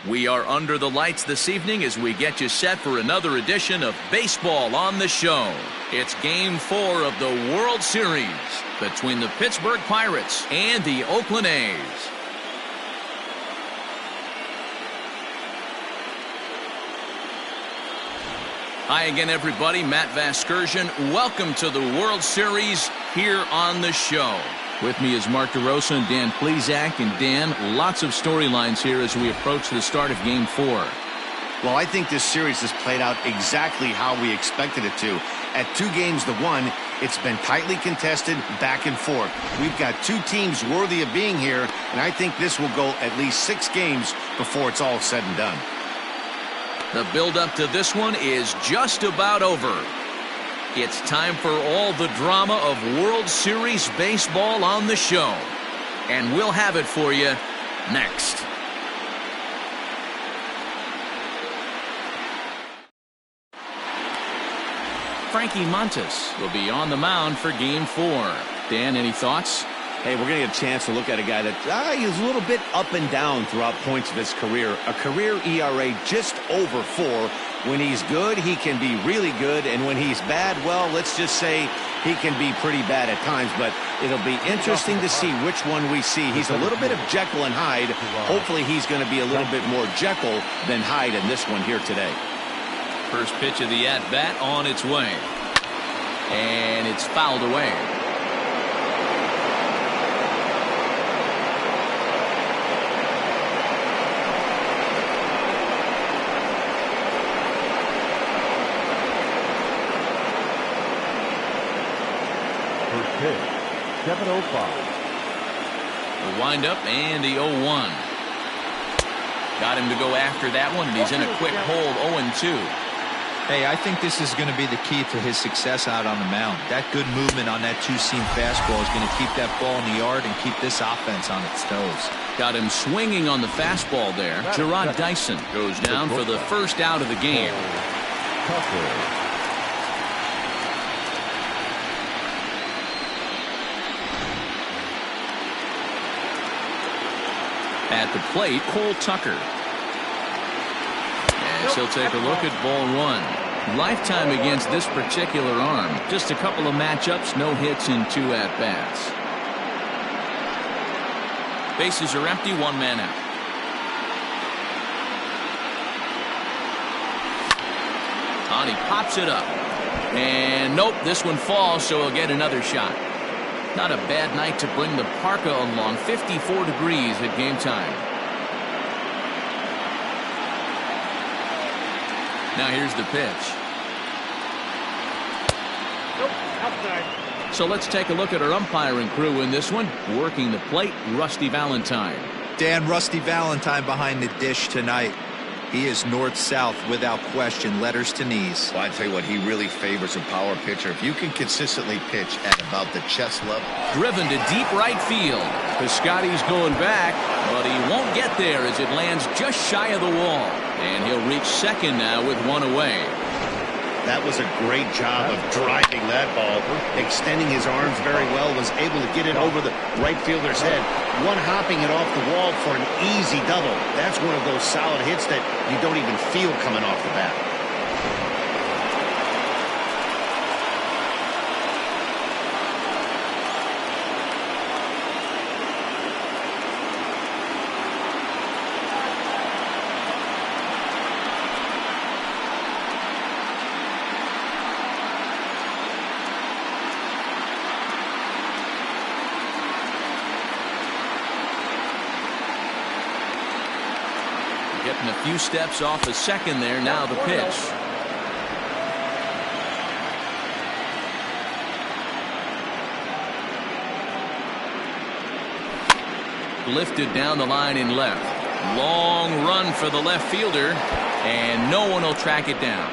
We are under the lights this evening as we get you set for another edition of Baseball on the Show. It's Game 4 of the World Series between the Pittsburgh Pirates and the Oakland A's. Hi again, everybody. Matt Vasgersian. Welcome to the World Series here on the show. With me is Mark DeRosa and Dan Plesac. And Dan, lots of storylines here as we approach the start of Game 4. Well, I think this series has played out exactly how we expected it to. At 2-1, it's been tightly contested, back and forth. We've got two teams worthy of being here, and I think this will go at least 6 games before it's all said and done. The build-up to this one is just about over. It's time for all the drama of World Series baseball on the show. And we'll have it for you next. Frankie Montas will be on the mound for Game 4. Dan, any thoughts? Hey, we're going to get a chance to look at a guy that is a little bit up and down throughout points of his career. A career ERA just over 4. When he's good, he can be really good. And when he's bad, well, let's just say he can be pretty bad at times. But it'll be interesting to see which one we see. He's a little bit of Jekyll and Hyde. Hopefully he's going to be a little bit more Jekyll than Hyde in this one here today. First pitch of the at-bat on its way. And it's fouled away. First pitch, 7:05. The windup and the 0-1. Got him to go after that one, and he's in a quick hold, 0-2. Hey, I think this is going to be the key to his success out on the mound. That good movement on that two-seam fastball is going to keep that ball in the yard and keep this offense on its toes. Got him swinging on the fastball there. Gerard Dyson goes down for the first out of the game. At the plate, Cole Tucker. As he'll take a look at ball 1. Lifetime against this particular arm. Just a couple of matchups, no hits in 2 at-bats. Bases are empty, 1 man out. On, he pops it up. And nope, this one falls, so he'll get another shot. Not a bad night to bring the parka along. 54 degrees at game time. Now here's the pitch. So let's take a look at our umpiring crew in this one. Working the plate, Rusty Valentine. Dan, Rusty Valentine behind the dish tonight. He is north-south without question, letters to knees. Well, I tell you what, he really favors a power pitcher. If you can consistently pitch at about the chest level. Driven to deep right field. Piscotty's going back, but he won't get there as it lands just shy of the wall. And he'll reach second now with 1 away. That was a great job of driving that ball, extending his arms very well, was able to get it over the right fielder's head, one-hopping it off the wall for an easy double. That's one of those solid hits that you don't even feel coming off the bat. Getting a few steps off the second there. Now the pitch. Lifted down the line in left. Long run for the left fielder, and no one will track it down.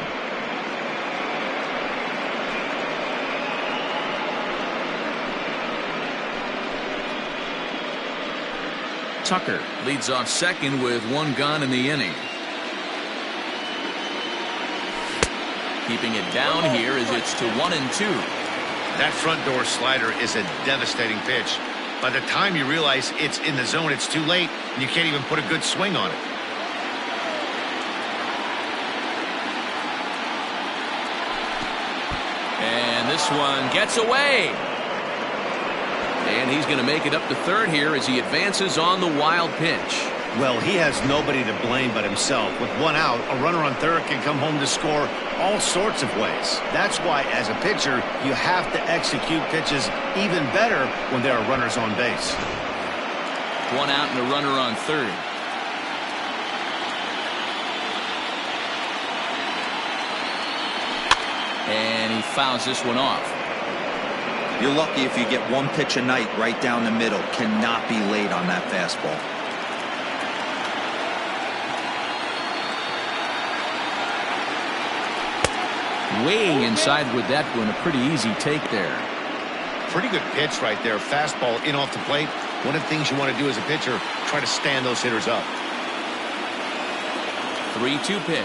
Tucker leads off second with 1 gone in the inning. Keeping it down here as it's to 1-2. That front door slider is a devastating pitch. By the time you realize it's in the zone, it's too late, and you can't even put a good swing on it. And this one gets away. And he's going to make it up to third here as he advances on the wild pitch. Well, he has nobody to blame but himself. With one out, a runner on third can come home to score all sorts of ways. That's why, as a pitcher, you have to execute pitches even better when there are runners on base. One out and a runner on third. And he fouls this one off. You're lucky if you get one pitch a night right down the middle. Cannot be late on that fastball. Way inside with that one. A pretty easy take there. Pretty good pitch right there. Fastball in off the plate. One of the things you want to do as a pitcher, try to stand those hitters up. 3-2 pitch.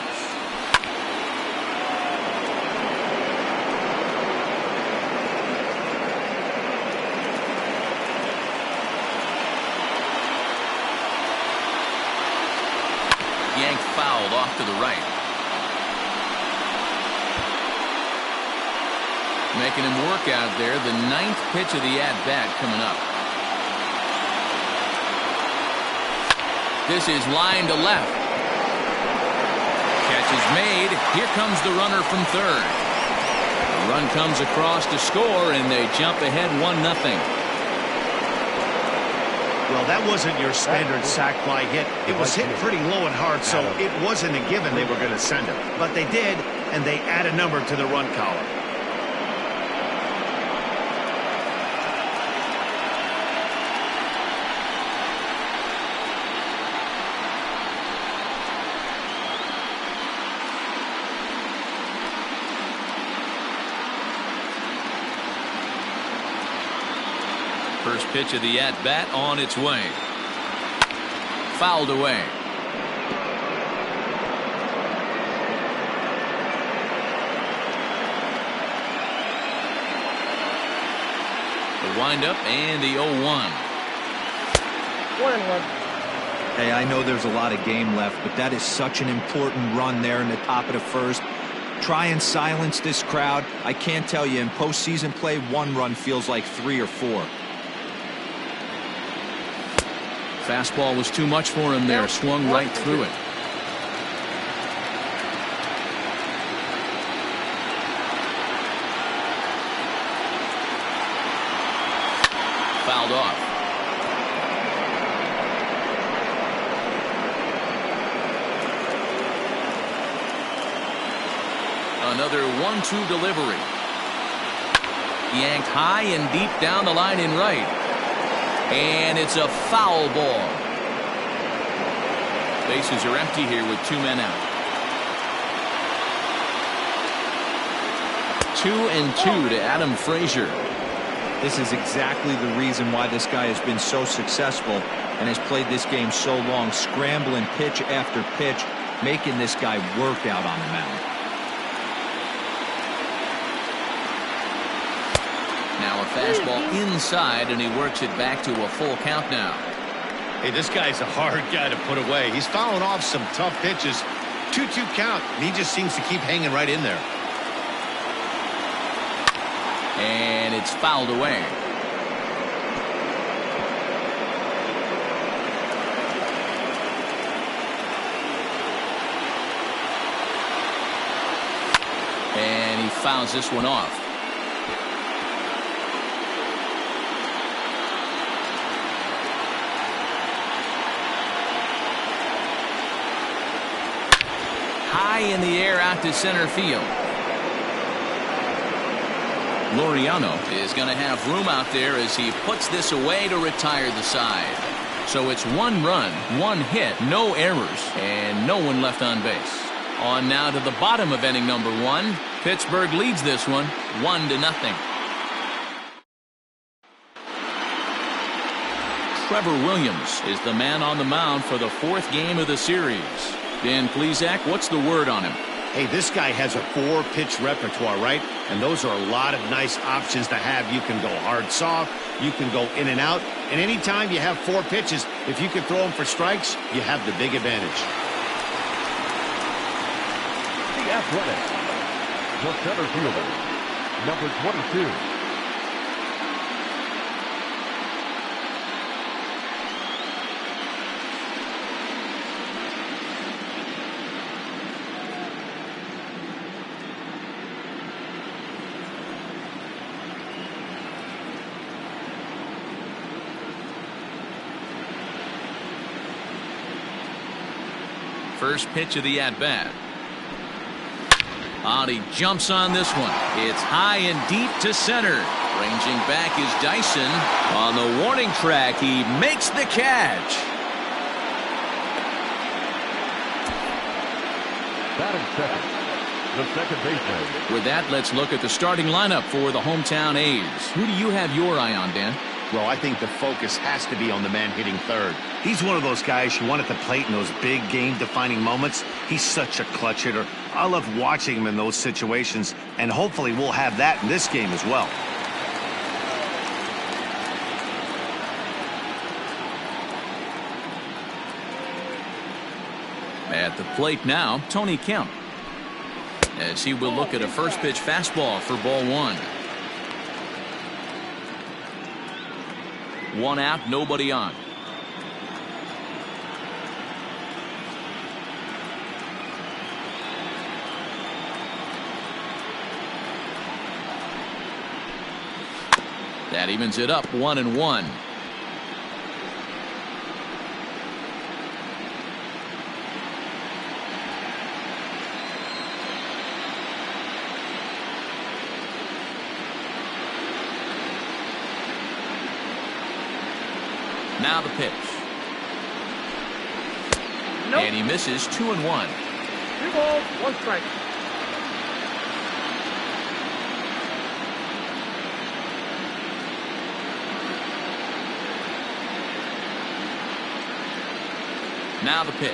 Yanked fouled off to the right. Making him work out there. The 9th pitch of the at-bat coming up. This is line to left. Catch is made. Here comes the runner from third. The run comes across to score, and they jump ahead 1-0. Well, that wasn't your standard sac fly hit. It was hit pretty low and hard, so it wasn't a given they were going to send him. But they did, and they add a number to the run column. First pitch of the at-bat on its way. Fouled away. The windup and the 0-1. 1-1. Hey, I know there's a lot of game left, but that is such an important run there in the top of the first. Try and silence this crowd. I can't tell you, in postseason play, one run feels like 3 or 4. Fastball was too much for him there. Swung right through it. Fouled off. Another 1-2 delivery. Yanked high and deep down the line in right. And it's a foul ball. Bases are empty here with 2 men out. 2-2 to Adam Frazier. This is exactly the reason why this guy has been so successful and has played this game so long, scrambling pitch after pitch, making this guy work out on the mound. Now a fastball inside, and he works it back to a full count now. Hey, this guy's a hard guy to put away. He's fouling off some tough pitches. 2-2 count, and he just seems to keep hanging right in there. And it's fouled away. And he fouls this one off. High in the air out to center field. Laureano is going to have room out there as he puts this away to retire the side. So it's 1 run, 1 hit, no errors, and no one left on base. On now to the bottom of inning number 1. Pittsburgh leads this one 1-0. Trevor Williams is the man on the mound for the 4th game of the series. Dan Plesac, what's the word on him? Hey, this guy has a 4-pitch repertoire, right? And those are a lot of nice options to have. You can go hard, soft. You can go in and out. And anytime you have 4 pitches, if you can throw them for strikes, you have the big advantage. The Athletics, the center fielder, number 22. First pitch of the at-bat. He jumps on this one. It's high and deep to center. Ranging back is Dyson. On the warning track, he makes the catch. Batting second, the second baseman. With that, let's look at the starting lineup for the hometown A's. Who do you have your eye on, Dan? Well, I think the focus has to be on the man hitting third. He's one of those guys you want at the plate in those big game-defining moments. He's such a clutch hitter. I love watching him in those situations, and hopefully we'll have that in this game as well. At the plate now, Tony Kemp, as he will look at a first pitch fastball for ball 1. 1 out, nobody on. That evens it up, 1-1. Now the pitch. Nope. And he misses, 2-1. 2 balls, 1 strike. Now the pitch.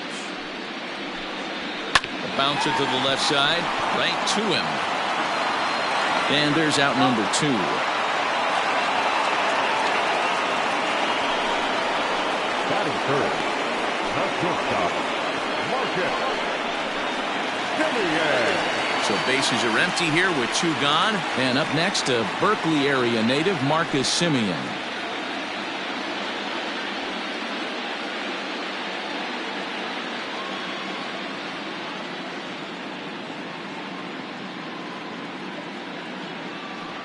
A bouncer to the left side, right to him. And there's out number 2. Batting third, the shortstop, Marcus Semien. So bases are empty here with 2 gone. And up next, a Berkeley area native, Marcus Semien.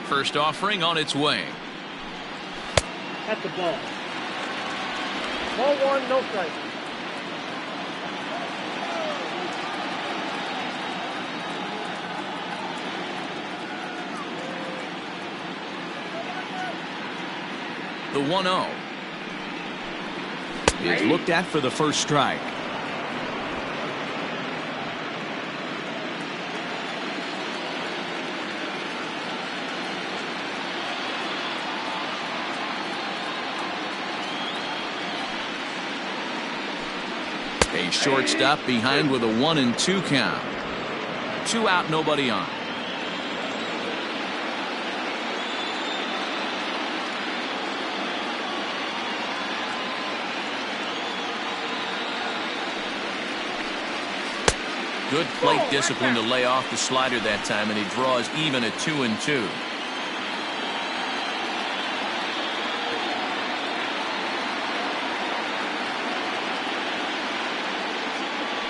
First offering on its way. At the ball. Ball 1, no strike. The 1-0 is looked at for the first strike. A shortstop behind with a 1-2 count. 2 out, nobody on. Good plate discipline to lay off the slider that time, and he draws even at 2-2.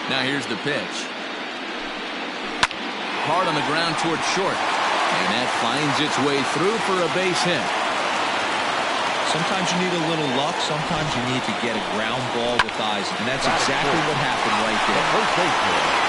Now here's the pitch. Hard on the ground toward short. And that finds its way through for a base hit. Sometimes you need a little luck. Sometimes you need to get a ground ball with eyes. And that's exactly what happened right there. First baseman.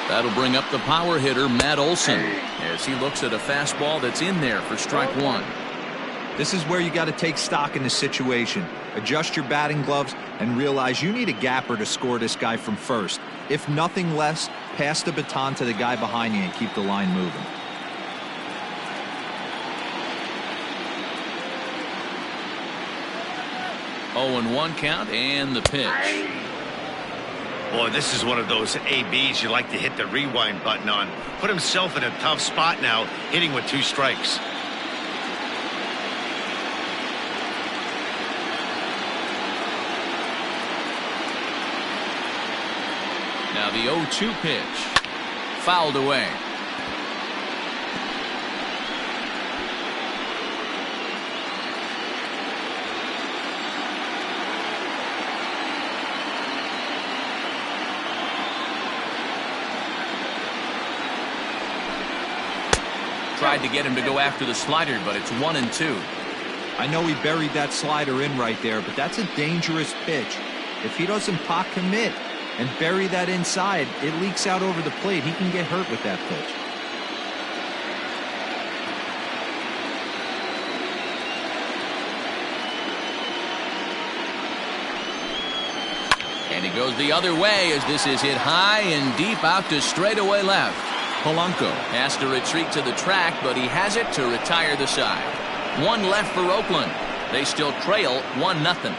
That'll bring up the power hitter, Matt Olson, as he looks at a fastball that's in there for strike 1. This is where you got to take stock in the situation. Adjust your batting gloves and realize you need a gapper to score this guy from first. If nothing less, pass the baton to the guy behind you and keep the line moving. Oh, and 1 count and the pitch. Boy, this is one of those ABs you like to hit the rewind button on. Put himself in a tough spot now, hitting with 2 strikes. Now the 0-2 pitch. Fouled away. Tried to get him to go after the slider, but it's 1-2. I know he buried that slider in right there, but that's a dangerous pitch. If he doesn't pot commit and bury that inside, it leaks out over the plate. He can get hurt with that pitch. And he goes the other way as this is hit high and deep out to straightaway left. Polanco has to retreat to the track, but he has it to retire the side. 1 left for Oakland. They still trail 1-0.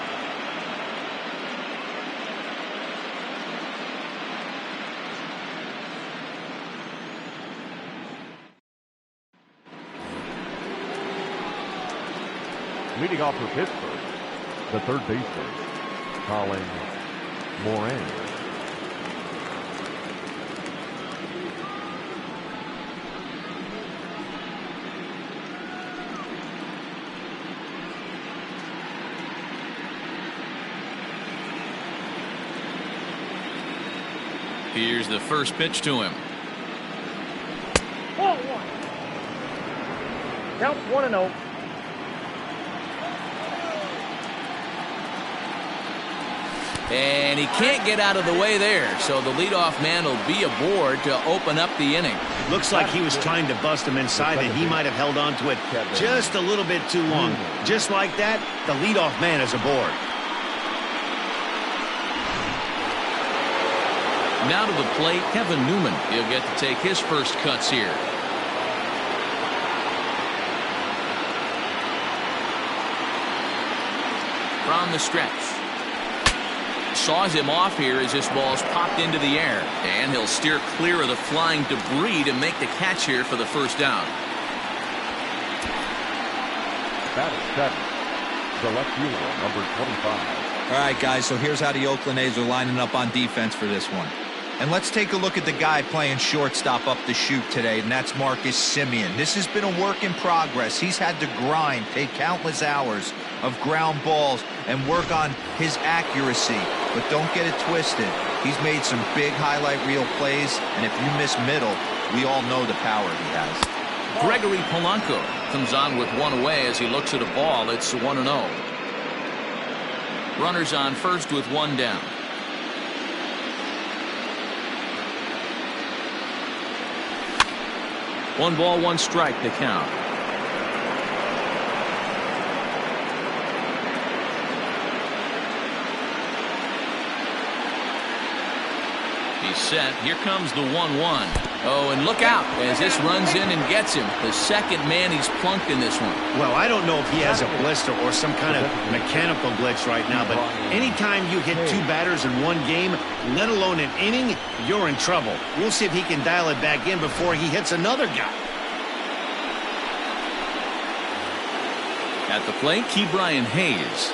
Leading off for Pittsburgh, the third baseman, Colin Moran. Here's the first pitch to him. Ball 1. Count 1-0. And he can't get out of the way there, so the leadoff man will be aboard to open up the inning. Looks like he was trying to bust him inside, and he might have held on to it just a little bit too long. Just like that, the leadoff man is aboard. Now to the plate, Kevin Newman. He'll get to take his first cuts here. From the stretch. Saws him off here as this ball's popped into the air. And he'll steer clear of the flying debris to make the catch here for the first down. That is 7. The left fielder, number 25. All right, guys, so here's how the Oakland A's are lining up on defense for this one. And let's take a look at the guy playing shortstop up the chute today, and that's Marcus Semien. This has been a work in progress. He's had to grind, take countless hours of ground balls, and work on his accuracy. But don't get it twisted. He's made some big highlight reel plays, and if you miss middle, we all know the power he has. Gregory Polanco comes on with 1 away as he looks at a ball. It's 1-0. Runners on first with 1 down. One ball, 1 strike to count. He's set. Here comes the 1-1. Oh, and look out as this runs in and gets him. The second man he's plunked in this one. Well, I don't know if he has a blister or some kind of mechanical glitch right now, but anytime you hit 2 batters in one game, let alone an inning, you're in trouble. We'll see if he can dial it back in before he hits another guy. At the plate, Ke'Bryan Hayes.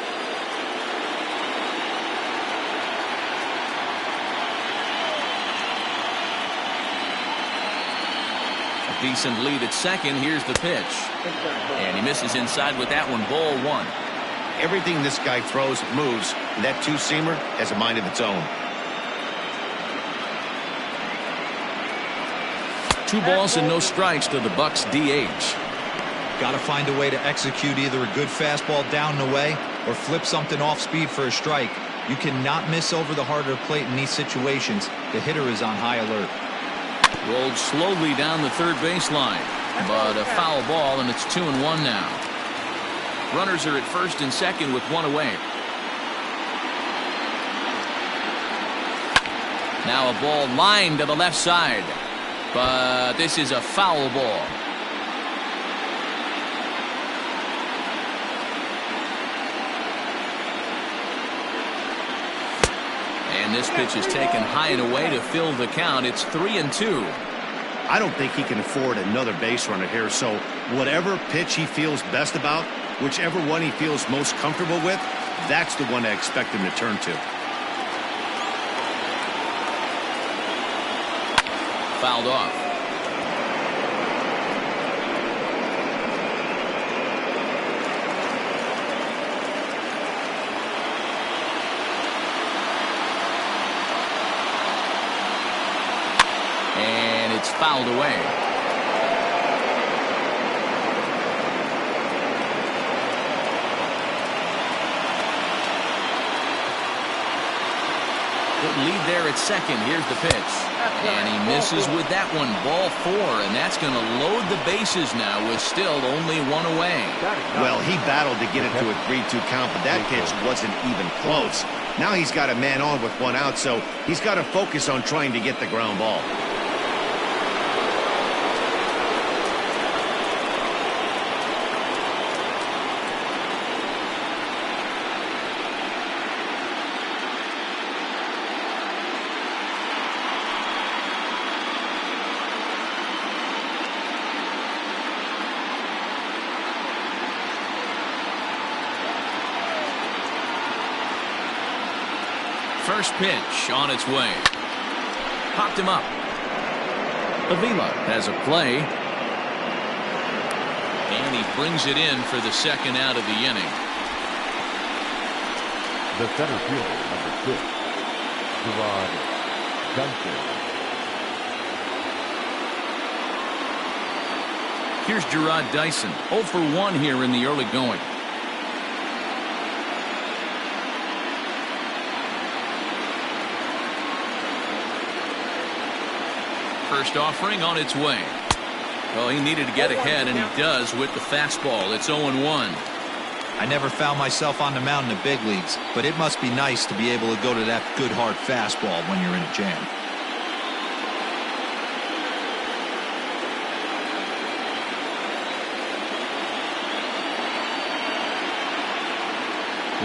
A decent lead at second. Here's the pitch. And he misses inside with that one. Ball 1. Everything this guy throws moves. That 2-seamer has a mind of its own. 2 balls and no strikes to the Bucs DH. Got to find a way to execute either a good fastball down and away or flip something off speed for a strike. You cannot miss over the heart of the plate in these situations. The hitter is on high alert. Rolled slowly down the third baseline, but a foul ball, and it's 2-1 now. Runners are at first and second with one away. Now a ball lined to the left side. But this is a foul ball. And this pitch is taken high and away to fill the count. It's 3-2. I don't think he can afford another base runner here, so whatever pitch he feels best about, whichever one he feels most comfortable with, that's the one I expect him to turn to. Fouled off. And it's fouled away. Good lead there at second. Here's the pitch. And he misses with that one. Ball 4, and that's going to load the bases now with still only one away. Well, he battled to get it to a 3-2 count, but that pitch wasn't even close. Now he's got a man on with one out, so he's got to focus on trying to get the ground ball. First pitch on its way. Popped him up. Avila has a play. And he brings it in for the second out of the inning. The center fielder, number 6, Gerard Johnson. Here's Gerard Dyson. 0 for 1 here in the early going. First offering on its way. Well, he needed to get ahead, and he does with the fastball. It's 0-1. I never found myself on the mound in the big leagues, but it must be nice to be able to go to that good hard fastball when you're in a jam.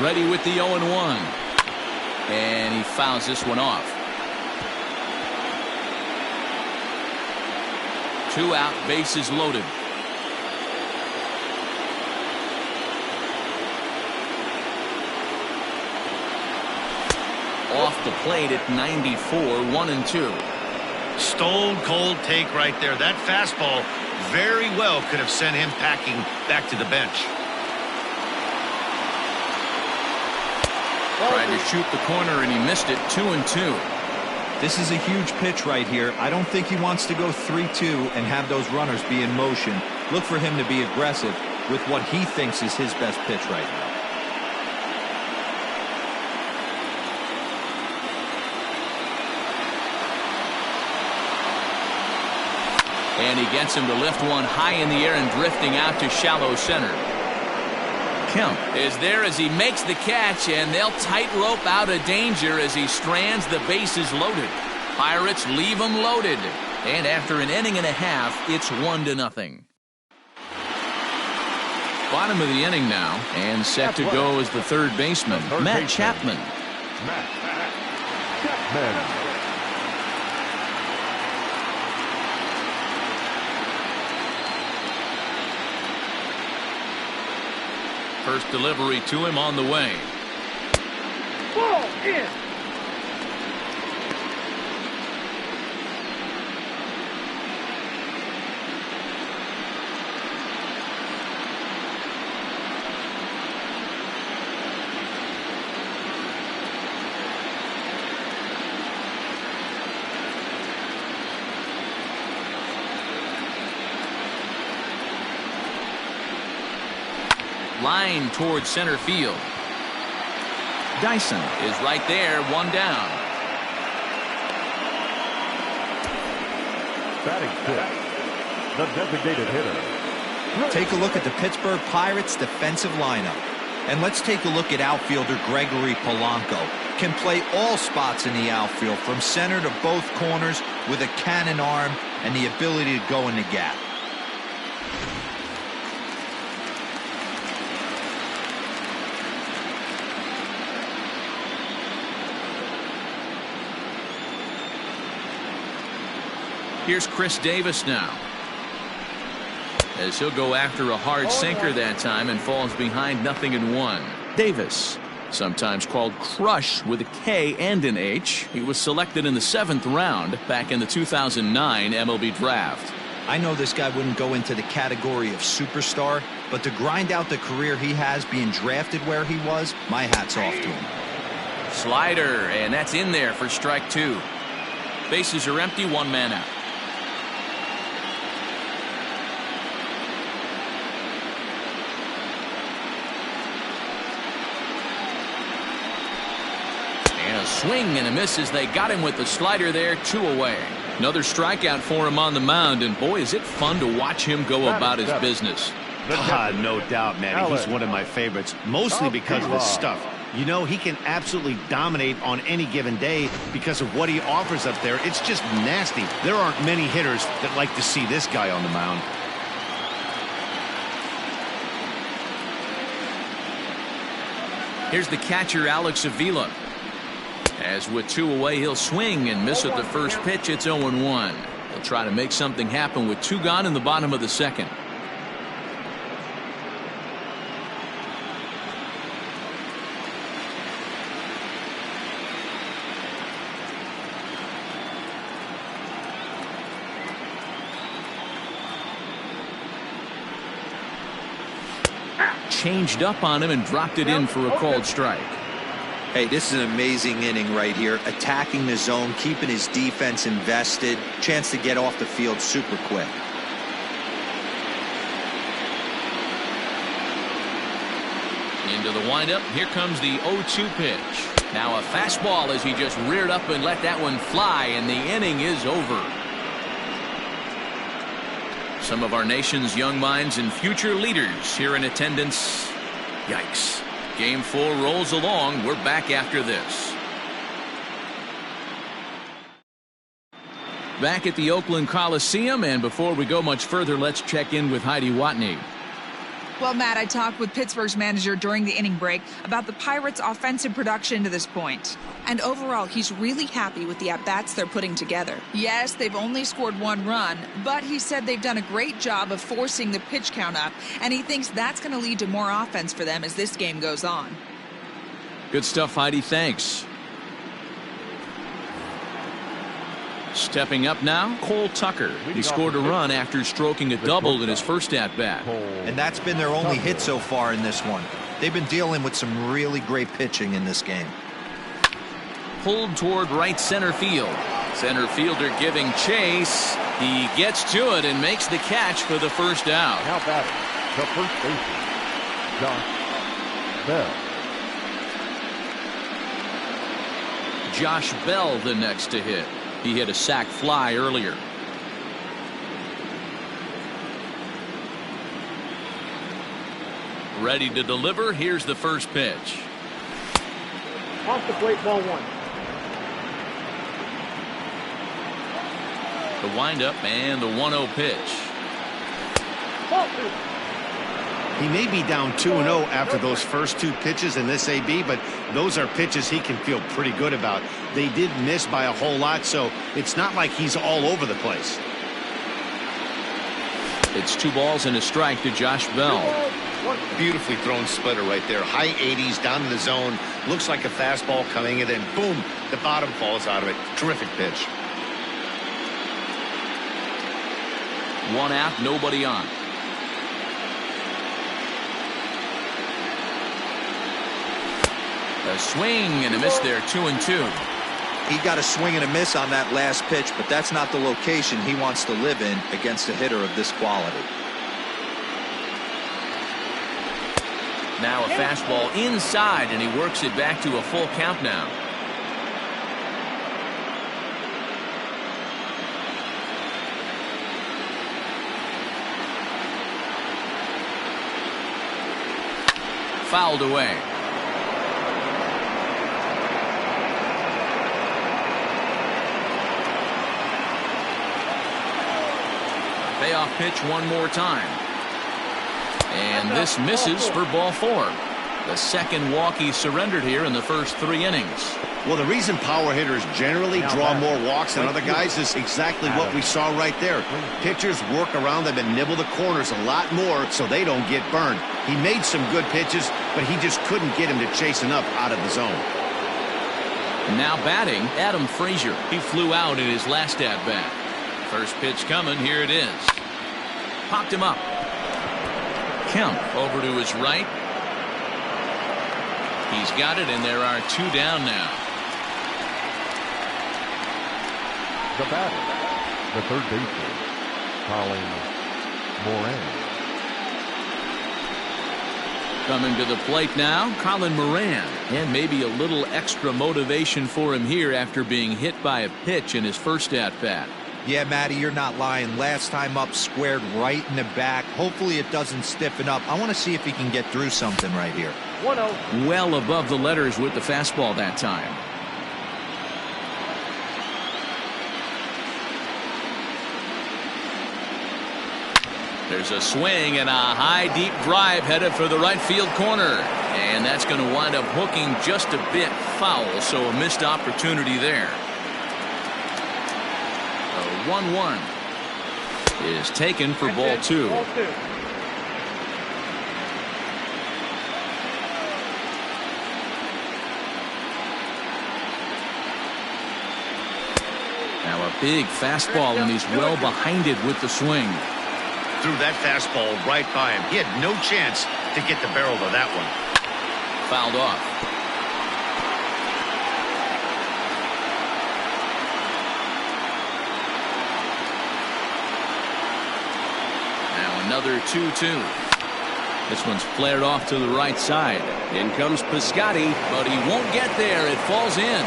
Ready with the 0-1. And he fouls this one off. 2 out, bases loaded. Off the plate at 94, 1-2. Stone cold take right there. That fastball very well could have sent him packing back to the bench. Tried to shoot the corner and he missed it. 2-2. This is a huge pitch right here. I don't think he wants to go 3-2 and have those runners be in motion. Look for him to be aggressive with what he thinks is his best pitch right now. And he gets him to lift one high in the air and drifting out to shallow center. Kemp is there as he makes the catch, and they'll tightrope out of danger as he strands the bases loaded. Pirates leave them loaded. And after an inning and a half, it's 1-0. Bottom of the inning now, and set to go as the third baseman, Matt Chapman. Matt Chapman. First delivery to him on the way. Ball in. Line towards center field. Dyson is right there, 1 down. Batting 6, the designated hitter, Take a look at the Pittsburgh Pirates defensive lineup. And let's take a look at outfielder Gregory Polanco. Can play all spots in the outfield, from center to both corners, with a cannon arm and the ability to go in the gap. Here's Chris Davis now, as he'll go after a hard sinker that time and falls behind 0-1. Davis, sometimes called Crush with a K and an H. He was selected in the 7th round back in the 2009 MLB draft. I know this guy wouldn't go into the category of superstar, but to grind out the career he has being drafted where he was, my hat's off to him. Slider, and that's in there for strike 2. Bases are empty, 1 man out. Swing and a miss as they got him with the slider there, 2 away. Another strikeout for him on the mound, and boy, is it fun to watch him go about his business. No doubt, man. He's one of my favorites, mostly because of his stuff. You know, he can absolutely dominate on any given day because of what he offers up there. It's just nasty. There aren't many hitters that like to see this guy on the mound. Here's the catcher, Alex Avila. As with 2 away, he'll swing and miss at the first pitch. It's 0-1. He'll try to make something happen with 2 gone in the bottom of the 2nd. Changed up on him and dropped it in for a called strike. Hey, this is an amazing inning right here. Attacking the zone, keeping his defense invested. Chance to get off the field super quick. Into the windup. Here comes the 0-2 pitch. Now a fastball as he just reared up and let that one fly, and the inning is over. Some of our nation's young minds and future leaders here in attendance. Yikes. Game 4 rolls along. We're back after this. Back at the Oakland Coliseum, and before we go much further, let's check in with Heidi Watney. Well, Matt, I talked with Pittsburgh's manager during the inning break about the Pirates' offensive production to this point. And overall, he's really happy with the at-bats they're putting together. Yes, they've only scored 1 run, but he said they've done a great job of forcing the pitch count up, and he thinks that's going to lead to more offense for them as this game goes on. Good stuff, Heidi. Thanks. Stepping up now, Cole Tucker. He scored a run after stroking a double in his first at-bat. And that's been their only hit so far in this one. They've been dealing with some really great pitching in this game. Pulled toward right center field. Center fielder giving chase. He gets to it and makes the catch for the first out. Now batting, the first baseman, Josh Bell. Josh Bell the next to hit. He hit a sac fly earlier. Ready to deliver. Here's the first pitch. Off the plate, ball 1. The windup and the 1-0 pitch. Ball 2. He may be down 2-0 after those first 2 pitches in this AB, but those are pitches he can feel pretty good about. They did miss by a whole lot, so it's not like he's all over the place. It's 2 balls and a strike to Josh Bell. Beautifully thrown splitter right there. High 80s down in the zone. Looks like a fastball coming, and then boom, the bottom falls out of it. Terrific pitch. 1 out, nobody on. A swing and a miss there, 2-2. He got a swing and a miss on that last pitch, but that's not the location he wants to live in against a hitter of this quality. Now a fastball inside, and he works it back to a full count now. Fouled away. Payoff pitch one more time. And this misses for ball 4. The second walk he surrendered here in the first 3 innings. Well, the reason power hitters generally draw more walks than other guys is exactly what we saw right there. Pitchers work around them and nibble the corners a lot more so they don't get burned. He made some good pitches, but he just couldn't get him to chase enough out of the zone. Now batting, Adam Frazier. He flew out in his last at-bat. First pitch coming, here it is. Popped him up. Kemp over to his right. He's got it, and there are 2 down now. The batter, the third baseman, Colin Moran. Coming to the plate now, Colin Moran. And maybe a little extra motivation for him here after being hit by a pitch in his first at-bat. Yeah, Matty, you're not lying. Last time up, squared right in the back. Hopefully it doesn't stiffen up. I want to see if he can get through something right here. 1-0. Well above the letters with the fastball that time. There's a swing and a high deep drive headed for the right field corner. And that's going to wind up hooking just a bit foul, so a missed opportunity there. The 1-1 is taken for ball 2. Ball 2. Now a big fastball, and he's well behind it with the swing. Threw that fastball right by him. He had no chance to get the barrel of that one. Fouled off. Now another 2-2. This one's flared off to the right side. In comes Piscotty, but he won't get there. It falls in.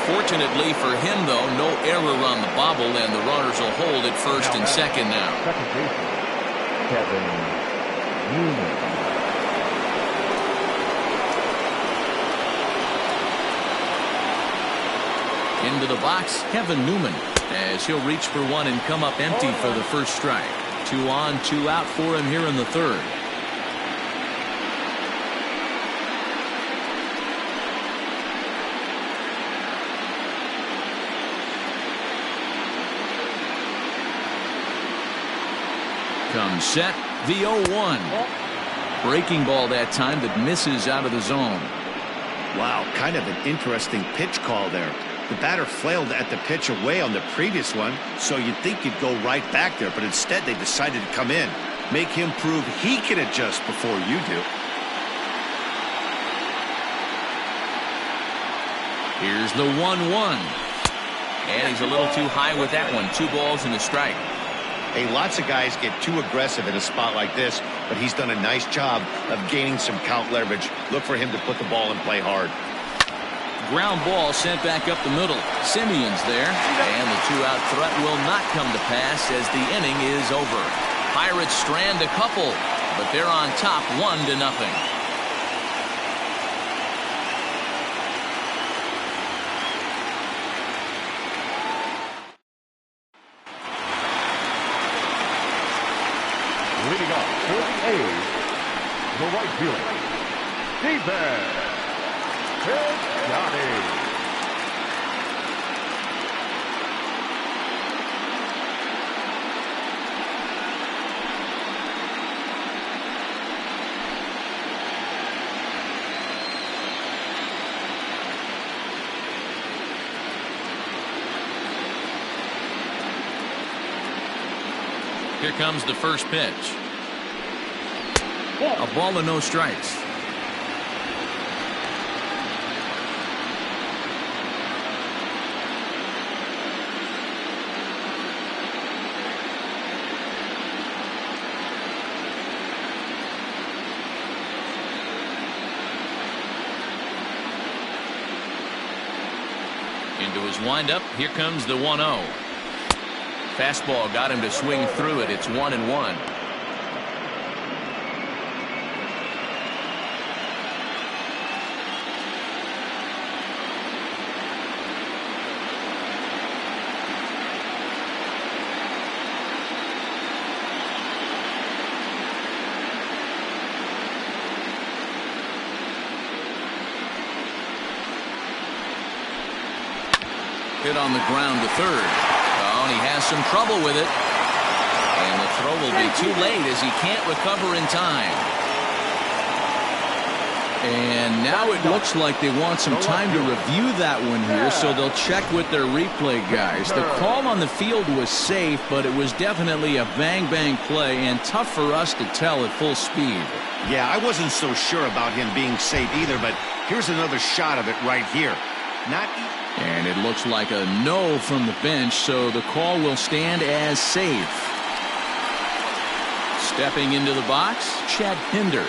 Fortunately for him, though, no error on the bobble, and the runners will hold at first and second now. Second baseman, Kevin Newman. Into the box, Kevin Newman, as he'll reach for one and come up empty for the first strike. 2 on, 2 out for him here in the third. Comes set, the 0-1. Breaking ball that time that misses out of the zone. Wow, kind of an interesting pitch call there. The batter flailed at the pitch away on the previous one, so you'd think he'd go right back there, but instead they decided to come in. Make him prove he can adjust before you do. Here's the 1-1. And he's a little too high with that one. 2 balls and a strike. Hey, lots of guys get too aggressive in a spot like this, but he's done a nice job of gaining some count leverage. Look for him to put the ball in play hard. Ground ball sent back up the middle. Simeon's there, and the 2-out threat will not come to pass as the inning is over. Pirates strand a couple, but they're on top 1-0. Leading up for the A's, the right fielder, David Piscotty. Here comes the first pitch. A ball and no strikes. Into his windup. Here comes the 1-0. Fastball got him to swing through it. It's 1-1. hit on the ground to third. Oh, and he has some trouble with it. And the throw will be too late as he can't recover in time. And now it looks like they want some time to review that one here, so they'll check with their replay guys. The call on the field was safe, but it was definitely a bang-bang play and tough for us to tell at full speed. Yeah, I wasn't so sure about him being safe either, but here's another shot of it right here. And it looks like a no from the bench, so the call will stand as safe. Stepping into the box, Chad Pinder.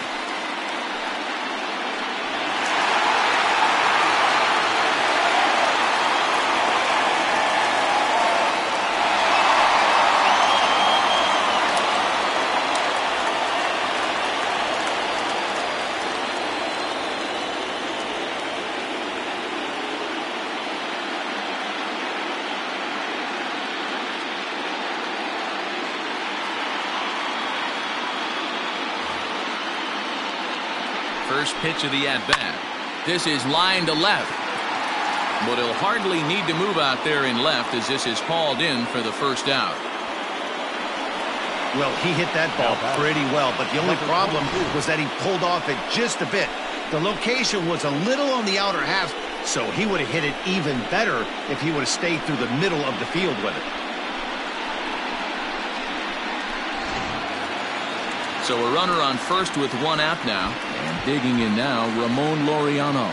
First pitch of the at-bat. This is line to left. But he'll hardly need to move out there in left as this is hauled in for the first out. Well, he hit that ball pretty well, but the only problem was that he pulled off it just a bit. The location was a little on the outer half, so he would have hit it even better if he would have stayed through the middle of the field with it. So a runner on first with one out now. And digging in now, Ramon Laureano.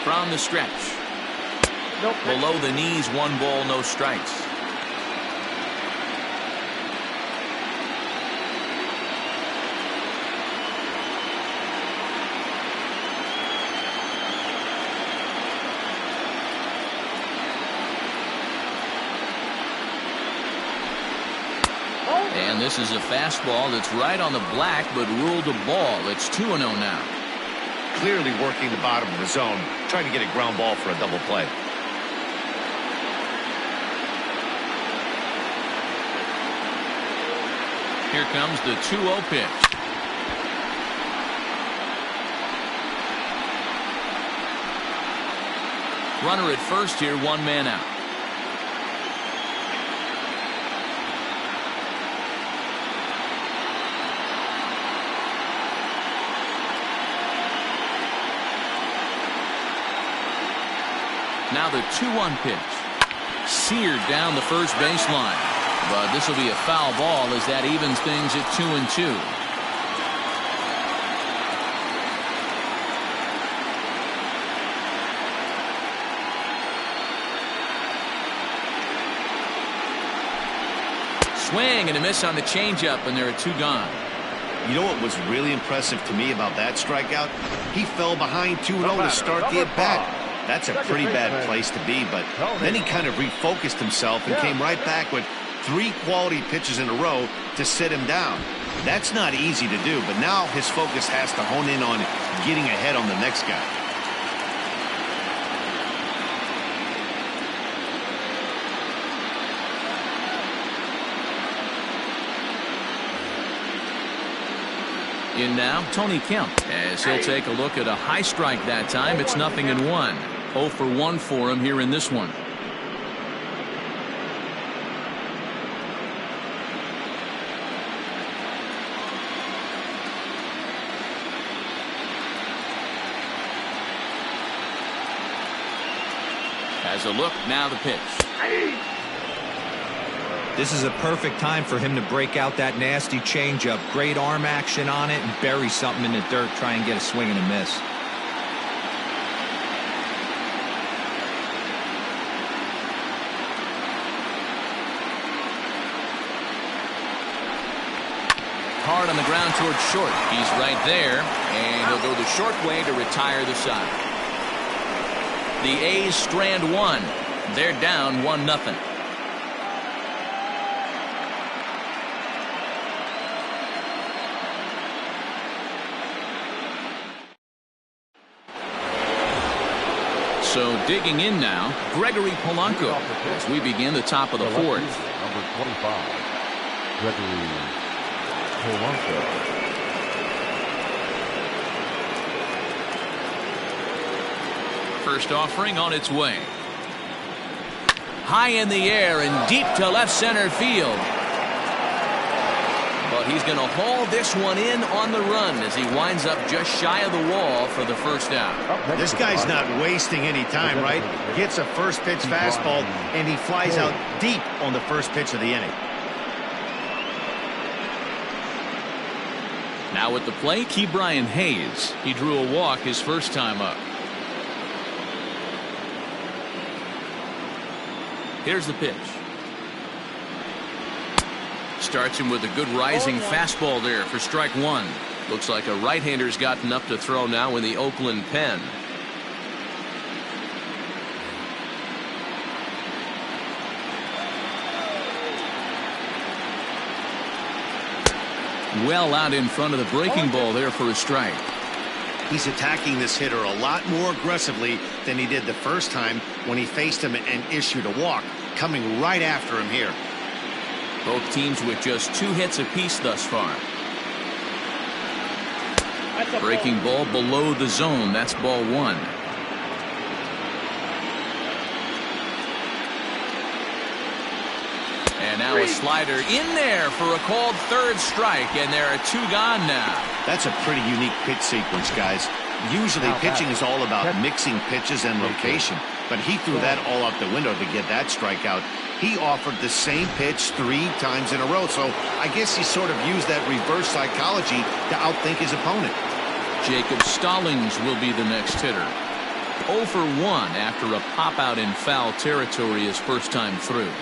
From the stretch. Below the knees, 1 ball, no strikes. And this is a fastball that's right on the black, but ruled a ball. It's 2-0 now. Clearly working the bottom of the zone, trying to get a ground ball for a double play. Here comes the 2-0 pitch. Runner at first here, 1 man out. Now the 2-1 pitch. Seared down the first baseline. But this will be a foul ball as that evens things at 2-2. Swing and a miss on the changeup, and there are 2 gone. You know what was really impressive to me about that strikeout? He fell behind 2-0 to start the at-bat. That's a pretty bad place to be, but then he kind of refocused himself and came right back with 3 quality pitches in a row to sit him down. That's not easy to do, but now his focus has to hone in on getting ahead on the next guy. In now, Tony Kemp, as he'll take a look at a high strike that time. It's 0-1. 0 for 1 for him here in this one. Has a look, now the pitch. This is a perfect time for him to break out that nasty changeup. Great arm action on it and bury something in the dirt. Try and get a swing and a miss. Hard on the ground towards short. He's right there, and he'll go the short way to retire the side. The A's strand 1. They're down 1-0. So digging in now, Gregory Polanco as we begin the top of the fourth. Number 25, Gregory Polanco. First offering on its way. High in the air and deep to left center field. But he's going to haul this one in on the run as he winds up just shy of the wall for the first out. This guy's not wasting any time, right? Gets a first pitch fastball, and he flies out deep on the first pitch of the inning. Now at the plate, Ke'Bryan Hayes. He drew a walk his first time up. Here's the pitch. Starts him with a good rising fastball there for strike one. Looks like a right-hander's gotten up to throw now in the Oakland pen. Well out in front of the breaking ball there for a strike. He's attacking this hitter a lot more aggressively than he did the first time when he faced him and issued a walk, coming right after him here. Both teams with just 2 hits apiece thus far. Breaking ball below the zone. That's ball one. And now a slider in there for a called third strike, and there are 2 gone now. That's a pretty unique pitch sequence, guys. Usually pitching is all about mixing pitches and location, but he threw that all out the window to get that strikeout. He offered the same pitch 3 times in a row, so I guess he sort of used that reverse psychology to outthink his opponent. Jacob Stallings will be the next hitter. 0 for 1 after a pop out in foul territory his first time through.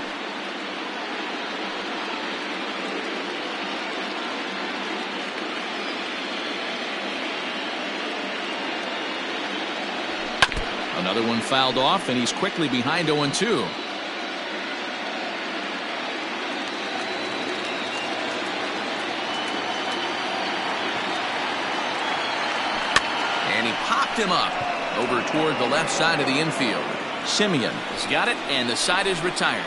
Another one fouled off, and he's quickly behind 0-2. And he popped him up over toward the left side of the infield. Semien has got it, and the side is retired.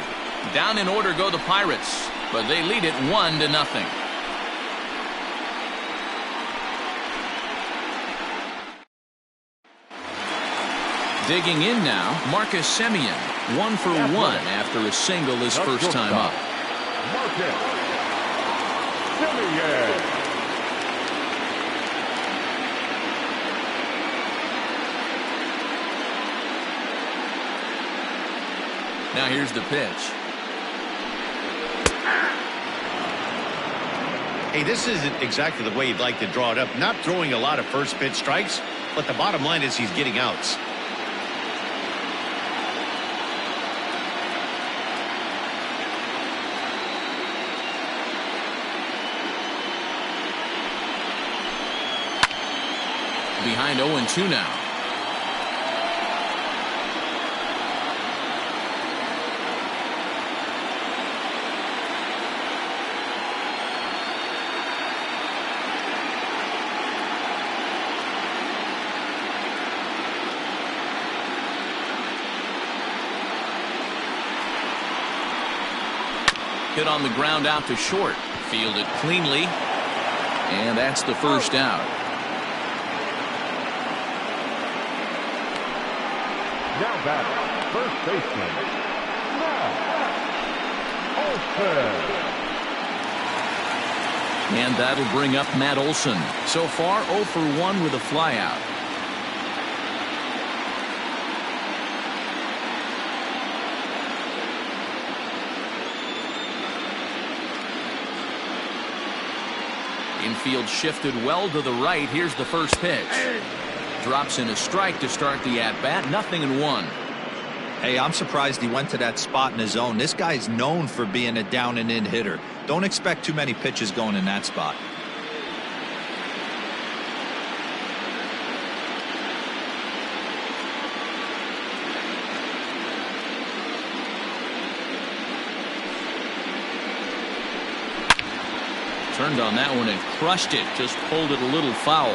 Down in order go the Pirates, but they lead it 1-0. Digging in now, Marcus Semien, 1 for 1 after a single his first time up. Marcus Semien. Now here's the pitch. Hey, this isn't exactly the way you'd like to draw it up. Not throwing a lot of first pitch strikes, but the bottom line is he's getting outs. Behind 0-2 now. Hit on the ground out to short. Fielded cleanly. And that's the first out. Now batting, first baseman, Matt Olson. And that'll bring up Matt Olson. So far, 0 for 1 with a flyout. Infield shifted well to the right. Here's the first pitch. Drops in a strike to start the at-bat. 0-1. Hey, I'm surprised he went to that spot in his zone. This guy's known for being a down-and-in hitter. Don't expect too many pitches going in that spot. Turned on that one and crushed it. Just pulled it a little foul.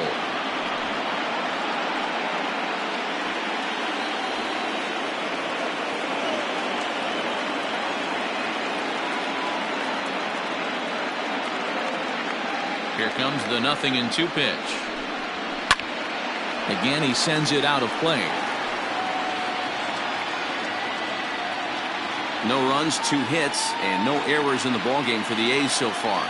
Here comes the 0-2 pitch. Again, he sends it out of play. No runs, 2 hits, and no errors in the ballgame for the A's so far.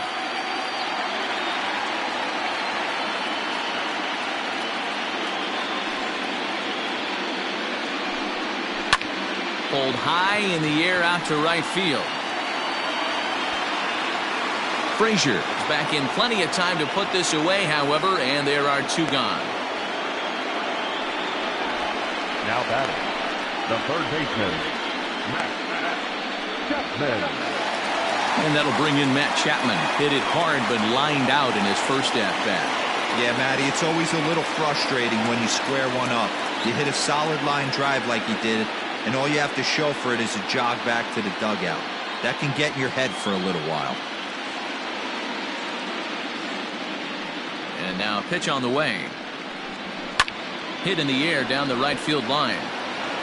Pulled high in the air out to right field. Frazier is back in plenty of time to put this away, however, and there are 2 gone. Now batting, the third baseman, Matt Chapman. And that'll bring in Matt Chapman. Hit it hard, but lined out in his first at-bat. Yeah, Matty, it's always a little frustrating when you square one up. You hit a solid line drive like he did, and all you have to show for it is a jog back to the dugout. That can get in your head for a little while. And now a pitch on the way. Hit in the air down the right field line.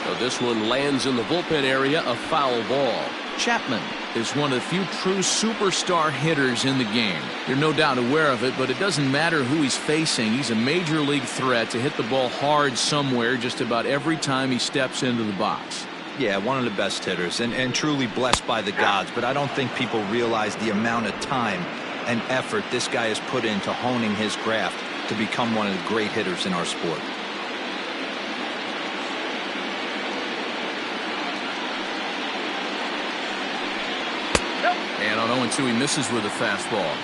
So this one lands in the bullpen area, a foul ball. Chapman is one of the few true superstar hitters in the game. You're no doubt aware of it, but it doesn't matter who he's facing. He's a major league threat to hit the ball hard somewhere just about every time he steps into the box. Yeah, one of the best hitters and truly blessed by the gods, but I don't think people realize the amount of time and effort this guy has put into honing his craft to become one of the great hitters in our sport. And on 0-2, he misses with a fastball.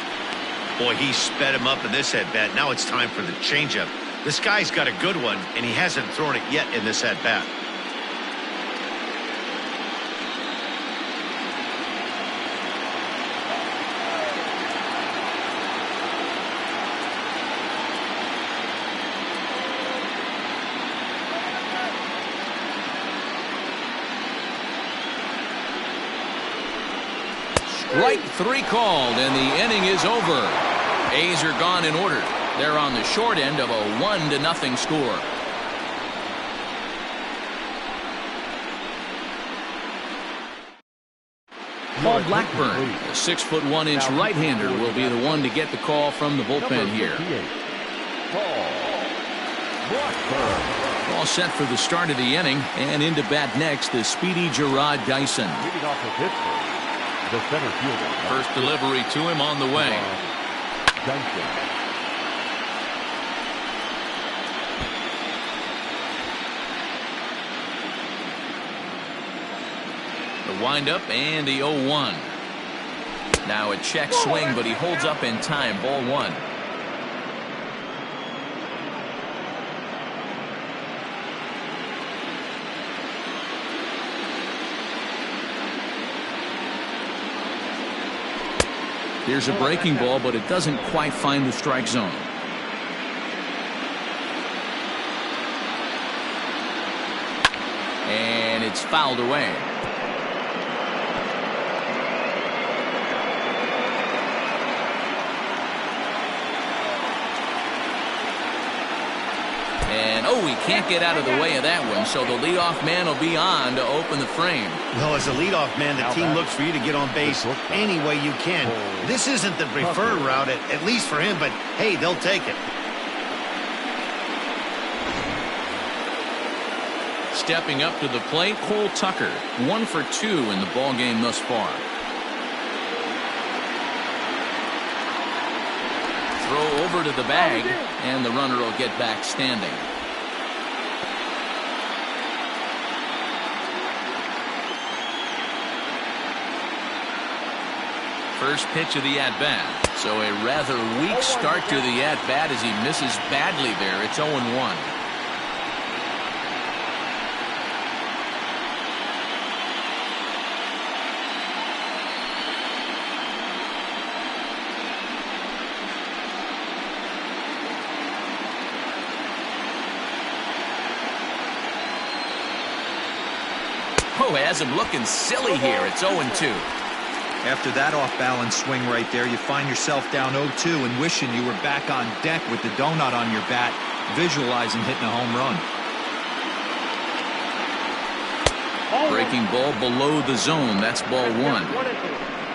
Boy, he sped him up in this at-bat. Now it's time for the changeup. This guy's got a good one, and he hasn't thrown it yet in this at-bat. Strike 3 called, and the inning is over. A's are gone in order. They're on the short end of a 1-0 score. Paul Blackburn, a 6'1" right-hander, will be the one to get the call from the bullpen here. Paul Blackburn. All set for the start of the inning, and into bat next is speedy Gerard Dyson. Leading off for Pittsburgh, the center fielder. First delivery to him on the way. Dyson. The windup and the 0-1. Now a check swing, but he holds up in time. Ball 1. Here's a breaking ball, but it doesn't quite find the strike zone. And it's fouled away. And, oh, he can't get out of the way of that one, so the leadoff man will be on to open the frame. Well, as a leadoff man, the team looks for you to get on base any way you can. This isn't the preferred route, at least for him, but, hey, they'll take it. Stepping up to the plate, Cole Tucker, 1 for 2 in the ballgame thus far. Throw over to the bag, and the runner will get back standing. First pitch of the at-bat. So a rather weak start to the at-bat as he misses badly there. It's 0-1. Oh, has him looking silly here. It's 0-2. After that off-balance swing right there, you find yourself down 0-2 and wishing you were back on deck with the donut on your bat, visualizing hitting a home run. Breaking ball below the zone. That's ball 1.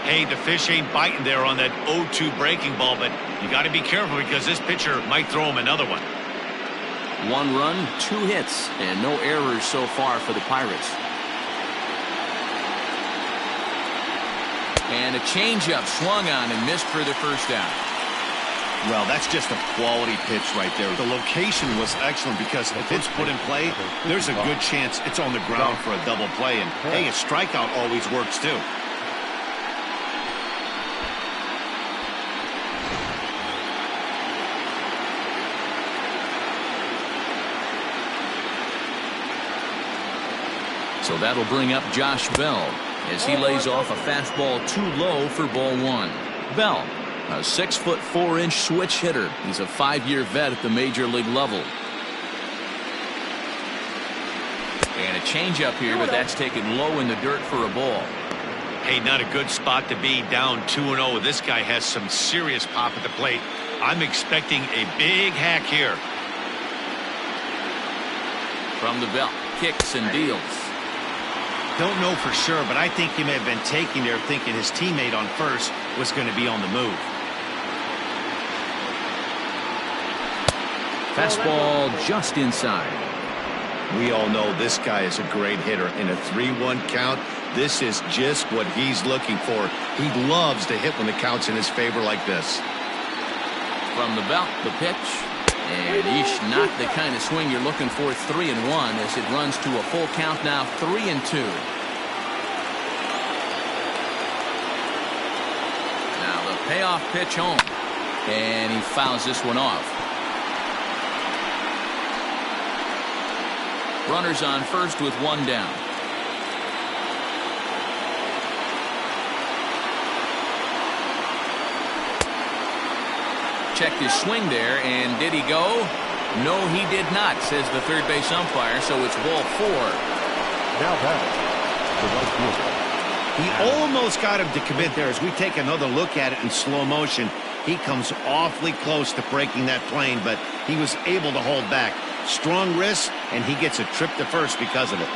Hey, the fish ain't biting there on that 0-2 breaking ball, but you got to be careful because this pitcher might throw him another one. 1 run, 2 hits, and no errors so far for the Pirates. And a changeup swung on and missed for the first out. Well, that's just a quality pitch right there. The location was excellent because if it's put in play, there's a good chance it's on the ground for a double play. And, hey, a strikeout always works, too. So that'll bring up Josh Bell as he lays off a fastball too low for ball 1. Bell, a 6'4" switch hitter. He's a 5-year vet at the major league level. And a changeup here, but that's taken low in the dirt for a ball. Hey, not a good spot to be, down 2-0. This guy has some serious pop at the plate. I'm expecting a big hack here. From the belt, kicks and deals. Don't know for sure, but I think he may have been taking there thinking his teammate on first was going to be on the move. Fastball just inside. We all know this guy is a great hitter. In a 3-1 count, this is just what he's looking for. He loves to hit when the count's in his favor like this. From the belt, the pitch. And eesh, not the kind of swing you're looking for. 3-1 as it runs to a full count now. 3-2. Now the payoff pitch home. And he fouls this one off. Runners on first with 1 down. Checked his swing there, and did he go? No, he did not, says the third base umpire, so it's ball 4. Now that the right fielder. He almost got him to commit there. As we take another look at it in slow motion, he comes awfully close to breaking that plane, but he was able to hold back. Strong wrist, and he gets a trip to first because of it.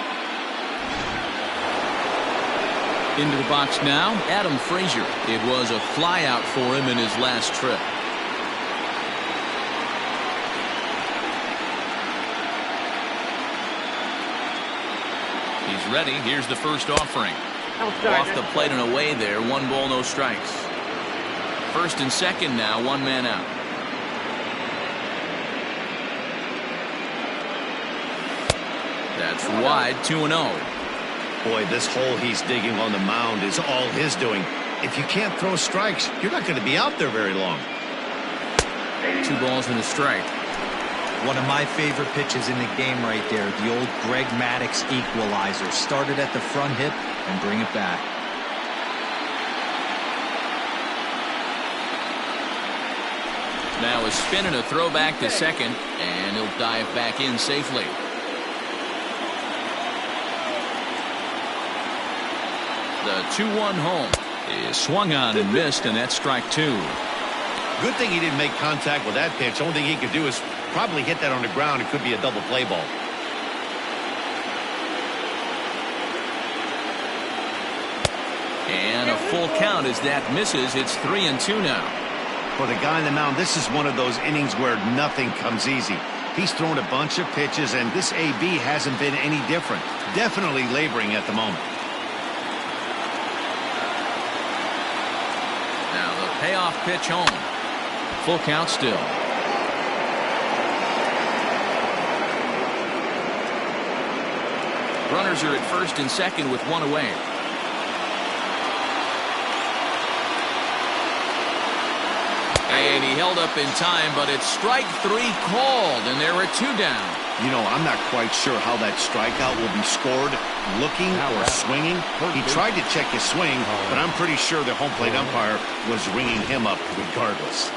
Into the box now, Adam Frazier. It was a flyout for him in his last trip. He's ready. Here's the first offering. Off the plate and away there. 1 ball, no strikes. First and second now, 1 man out. That's wide, 2-0. Boy, this hole he's digging on the mound is all his doing. If you can't throw strikes, you're not going to be out there very long. 2 balls and a strike. One of my favorite pitches in the game right there, the old Greg Maddux equalizer. Started at the front hip and bring it back. Now a spin and a throw back to second, and he'll dive back in safely. The 2-1 home is swung on and missed, and that's strike 2. Good thing he didn't make contact with that pitch. Only thing he could do is probably hit that on the ground. It could be a double play ball. And a full count as that misses. It's 3-2 now. For the guy on the mound, this is one of those innings where nothing comes easy. He's thrown a bunch of pitches, and this AB hasn't been any different. Definitely laboring at the moment. Now the payoff pitch home. Full count still. Runners are at first and second with 1 away. And he held up in time, but it's strike 3 called, and there are 2 down. You know, I'm not quite sure how that strikeout will be scored, looking or swinging. He tried to check his swing, but I'm pretty sure the home plate umpire was ringing him up regardless.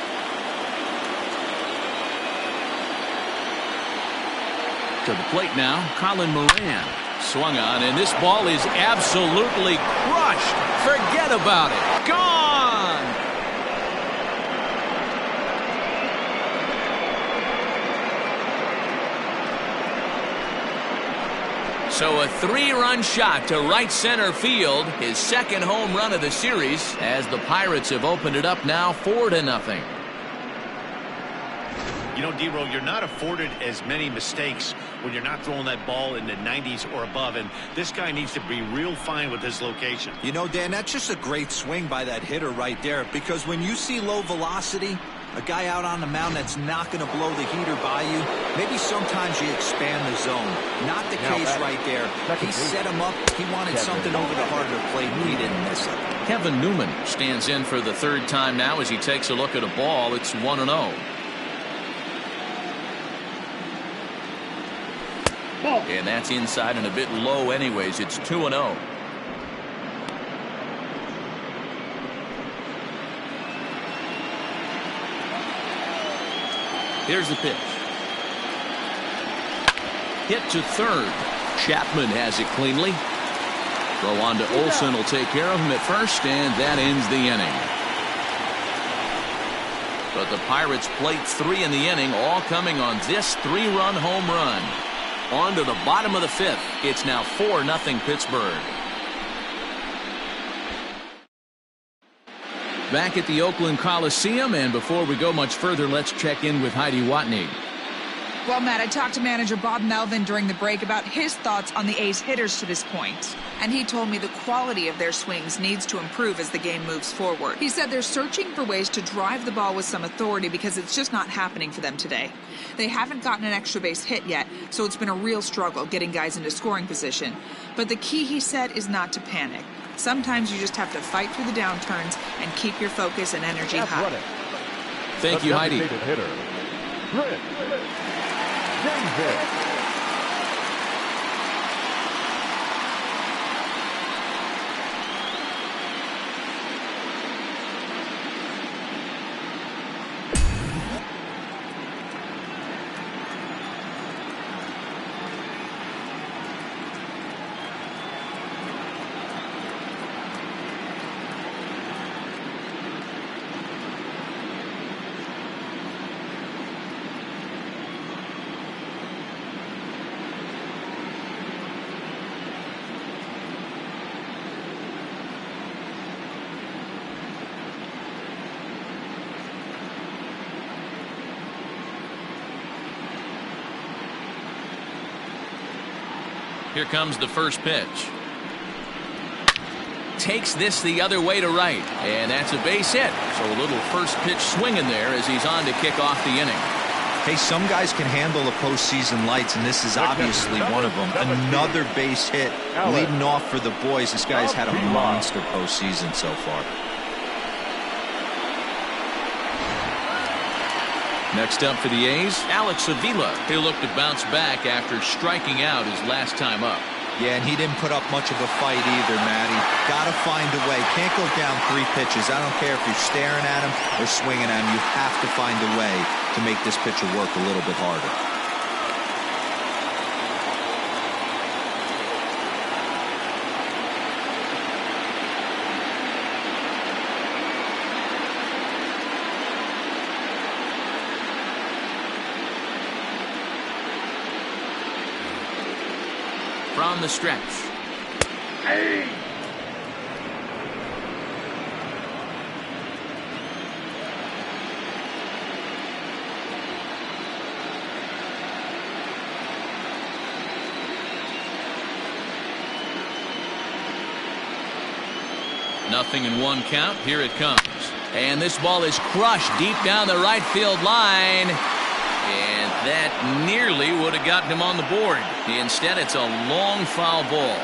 To the plate now, Colin Moran. Swung on, and this ball is absolutely crushed. Forget about it. Gone! So a 3-run shot to right center field, his second home run of the series, as the Pirates have opened it up now 4-0. You know, D-Row, you're not afforded as many mistakes when you're not throwing that ball in the 90s or above, and this guy needs to be real fine with his location. You know, Dan, that's just a great swing by that hitter right there, because when you see low velocity, a guy out on the mound that's not going to blow the heater by you, maybe sometimes you expand the zone. Not the case right there. He set him up. He wanted something over the heart of the plate, and he didn't miss it. Kevin Newman stands in for the third time now as he takes a look at a ball. It's 1-0. And that's inside and a bit low anyways. It's 2-0. Here's the pitch. Hit to third. Chapman has it cleanly. Throw on to Olsen will take care of him at first, and that ends the inning. But the Pirates plate 3 in the inning, all coming on this 3-run home run. On to the bottom of the 5th. It's now 4-0 Pittsburgh. Back at the Oakland Coliseum, and before we go much further, let's check in with Heidi Watney. Well, Matt, I talked to manager Bob Melvin during the break about his thoughts on the A's hitters to this point. And he told me the quality of their swings needs to improve as the game moves forward. He said they're searching for ways to drive the ball with some authority because it's just not happening for them today. They haven't gotten an extra base hit yet, so it's been a real struggle getting guys into scoring position. But the key, he said, is not to panic. Sometimes you just have to fight through the downturns and keep your focus and energy high. Thank you, Heidi. Hitter. James. Here comes the first pitch. Takes this the other way to right, and that's a base hit. So a little first pitch swing in there as he's on to kick off the inning. Hey, some guys can handle the postseason lights, and this is obviously one of them. Another base hit leading off for the boys. This guy's had a monster postseason so far. Next up for the A's, Alex Avila. He'll look to bounce back after striking out his last time up. Yeah, and he didn't put up much of a fight either, Matty. Got to find a way. Can't go down 3 pitches. I don't care if you're staring at him or swinging at him. You have to find a way to make this pitcher work a little bit harder. From the stretch. Hey! Nothing in 1 count. Here it comes. And this ball is crushed deep down the right field line. And that nearly would have gotten him on the board. Instead, it's a long foul ball.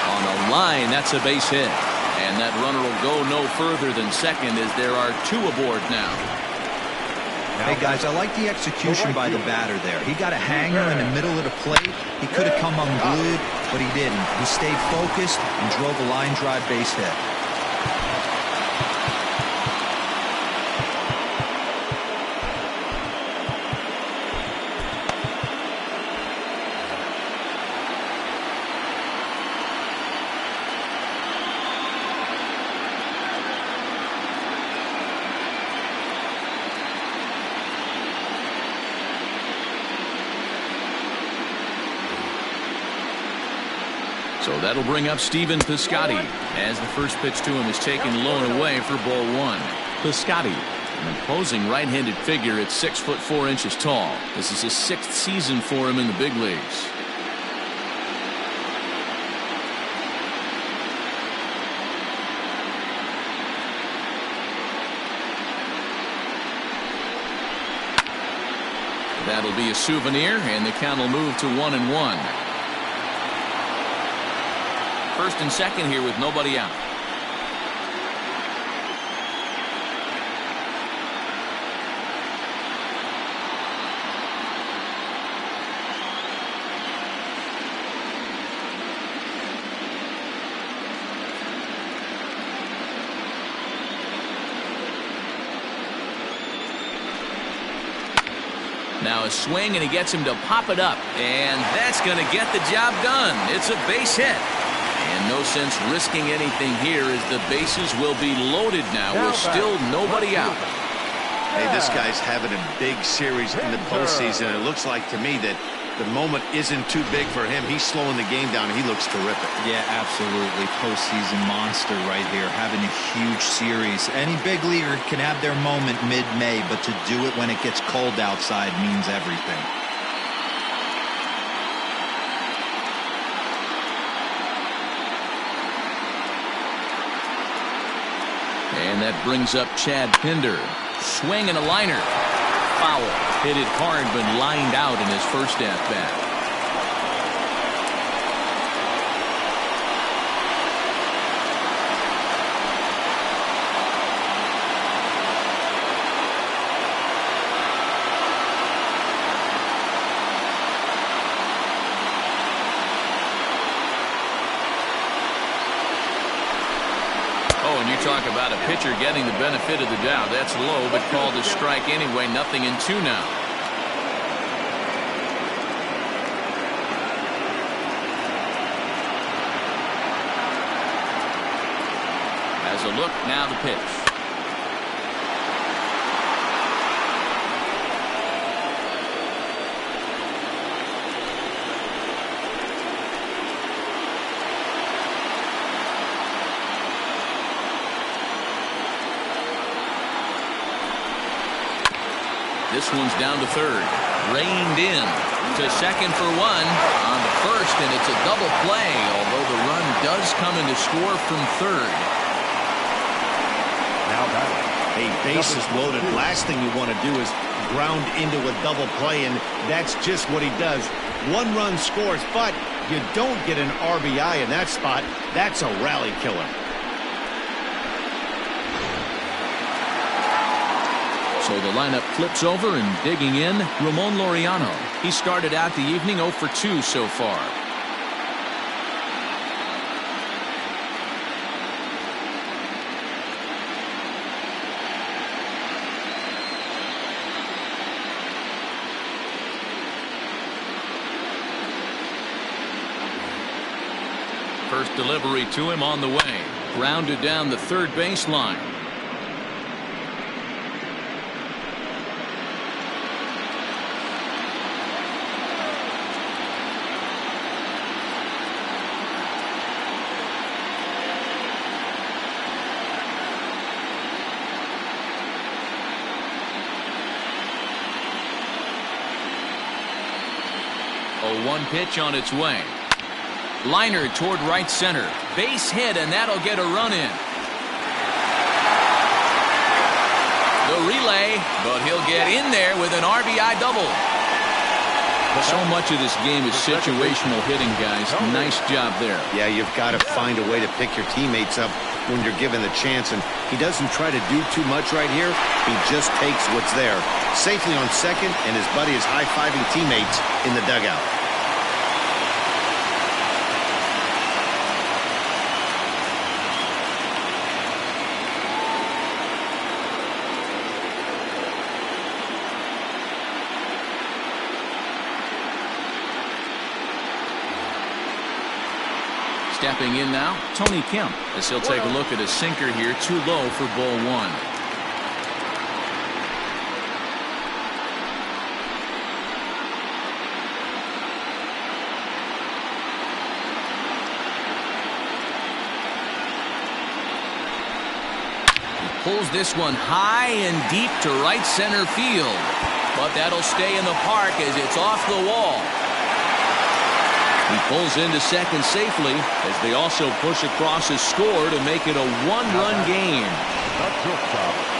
On a line, that's a base hit. And that runner will go no further than second as there are 2 aboard now. Hey, guys, I like the execution by the batter there. He got a hanger in the middle of the plate. He could have come unglued, but he didn't. He stayed focused and drove a line drive base hit. So that'll bring up Stephen Piscotty as the first pitch to him is taken low and away for ball one. Piscotty, an imposing right-handed figure at 6'4" tall. This is his 6th season for him in the big leagues. That'll be a souvenir, and the count will move to 1-1. First and second here with nobody out. Now a swing, and he gets him to pop it up, and that's going to get the job done. It's a base hit. And no sense risking anything here as the bases will be loaded now with still nobody out. Hey, this guy's having a big series in the postseason. It looks like to me that the moment isn't too big for him. He's slowing the game down, and he looks terrific. Yeah, absolutely. Postseason monster right here, having a huge series. Any big leaguer can have their moment mid-May, but to do it when it gets cold outside means everything. And that brings up Chad Pinder. Swing and a liner. Foul. Hit it hard, but lined out in his first at-bat. And you talk about a pitcher getting the benefit of the doubt. That's low, but called a strike anyway. 0-2 now. Has a look, now the pitch. This one's down to third. Reined in to second for one on the first, and it's a double play, although the run does come in to score from third. Now batting. A base is loaded. Last thing you want to do is ground into a double play, and that's just what he does. One run scores, but you don't get an RBI in that spot. That's a rally killer. So the lineup flips over, and digging in, Ramon Laureano. He started out the evening 0 for 2 so far. First delivery to him on the way. Grounded down the third baseline. A 1 pitch on its way. Liner toward right center. Base hit, and that'll get a run in. The relay, but he'll get in there with an RBI double. So much of this game is situational hitting, guys. Nice job there. Yeah, you've got to find a way to pick your teammates up when you're given the chance, and he doesn't try to do too much right here. He just takes what's there. Safely on second, and his buddy is high-fiving teammates in the dugout. Stepping in now, Tony Kemp, as he'll take a look at a sinker here, too low for ball one. Pulls this one high and deep to right center field. But that'll stay in the park as it's off the wall. He pulls into second safely as they also push across his score to make it a one-run game.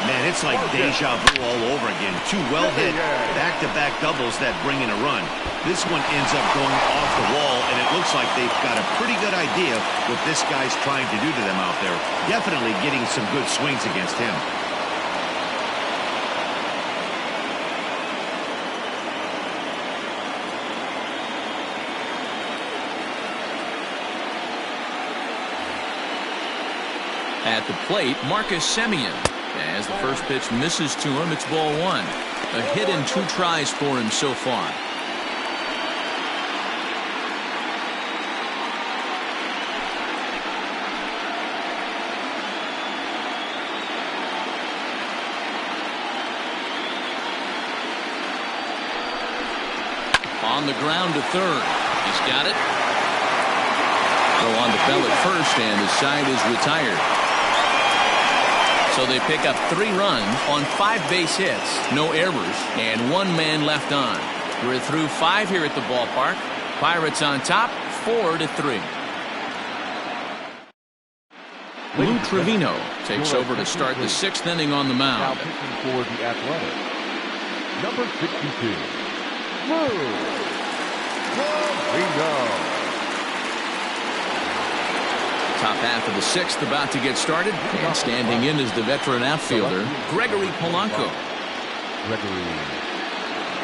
Man, it's like deja vu all over again. Two well-hit back-to-back doubles that bring in a run. This one ends up going off the wall, and it looks like they've got a pretty good idea what this guy's trying to do to them out there. Definitely getting some good swings against him. At the plate, Marcus Semien. As the first pitch misses to him, it's ball one. A hit and 2 tries for him so far. On the ground to third. He's got it. Throw on to Bell at first, and his side is retired. So they pick up 3 runs on 5 base hits, no errors, and 1 man left on. We're through 5 here at the ballpark. Pirates on top, 4-3. Lou Trevino takes over to start the 6th inning on the Now mound. pitching for the Athletics, number 62, Lou Trevino. Top half of the 6th about to get started, and standing in is the veteran outfielder, Gregory Polanco. Gregory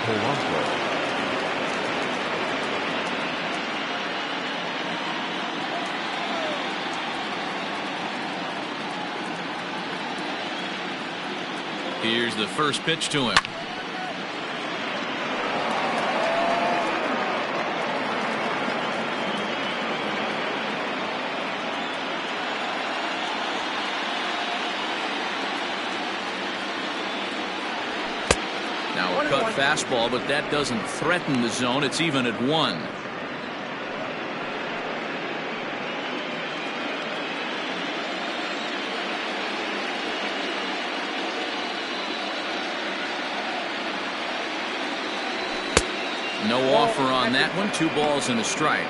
Polanco. Here's the first pitch to him. Now a cut fastball, but that doesn't threaten the zone. It's even at 1. No offer on that one. 2 balls and a strike.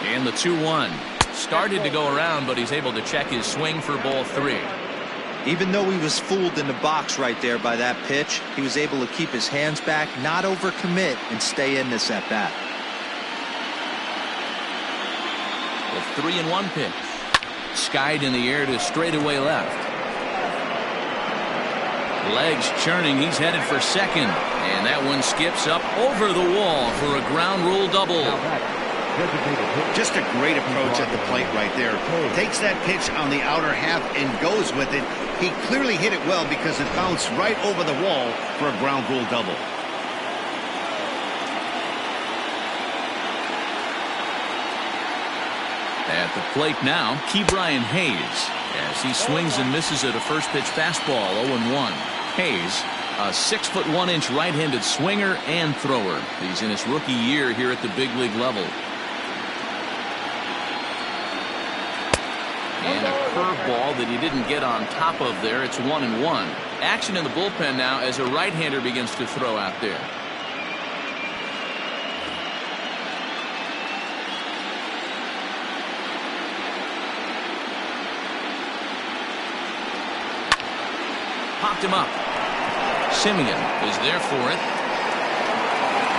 And the 2-1. Started to go around, but he's able to check his swing for ball 3. Even though he was fooled in the box right there by that pitch, he was able to keep his hands back, not overcommit, and stay in this at bat. The 3-1 pitch. Skied in the air to straightaway left. Legs churning. He's headed for second. And that one skips up over the wall for a ground rule double. Just a great approach at the plate right there. Takes that pitch on the outer half and goes with it. He clearly hit it well because it bounced right over the wall for a ground rule double. At the plate now, Ke'Bryan Hayes, as he swings and misses at a first pitch fastball, 0-1. Hayes, a 6'1" right-handed swinger and thrower. He's in his rookie year here at the big league level. And a curveball that he didn't get on top of there. It's 1-1. Action in the bullpen now as a right-hander begins to throw out there. Popped him up. Semien is there for it.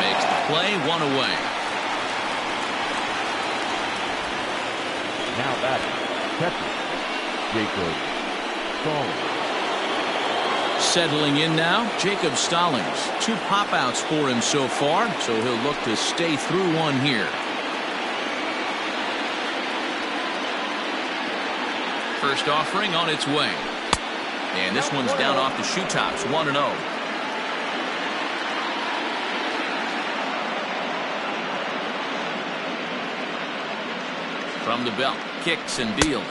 Makes the play, 1 away. Now batting, catcher, Jacob Stallings. Settling in now, Jacob Stallings. 2 pop-outs for him so far, so he'll look to stay through one here. First offering on its way. And this one's down off the shoe tops, 1-0. From the belt, kicks and deals.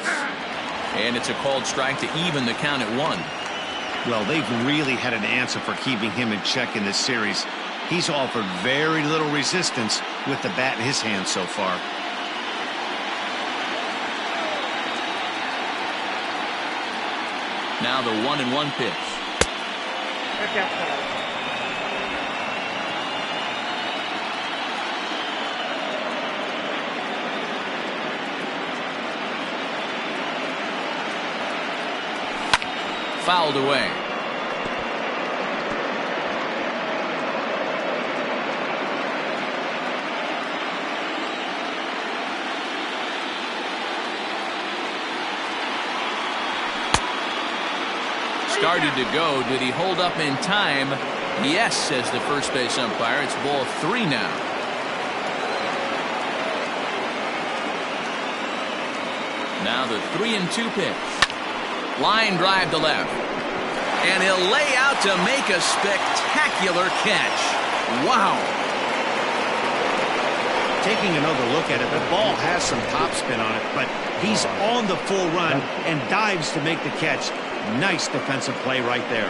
And it's a called strike to even the count at 1. Well, they've really had an answer for keeping him in check in this series. He's offered very little resistance with the bat in his hand so far. Now the 1-1 pitch. Fouled away. Started to go. Did he hold up in time? Yes, says the first base umpire. It's ball 3 now. Now the 3-2 pitch. Line drive to left. And he'll lay out to make a spectacular catch. Wow. Taking another look at it, the ball has some topspin on it, but he's on the full run and dives to make the catch. Nice defensive play right there.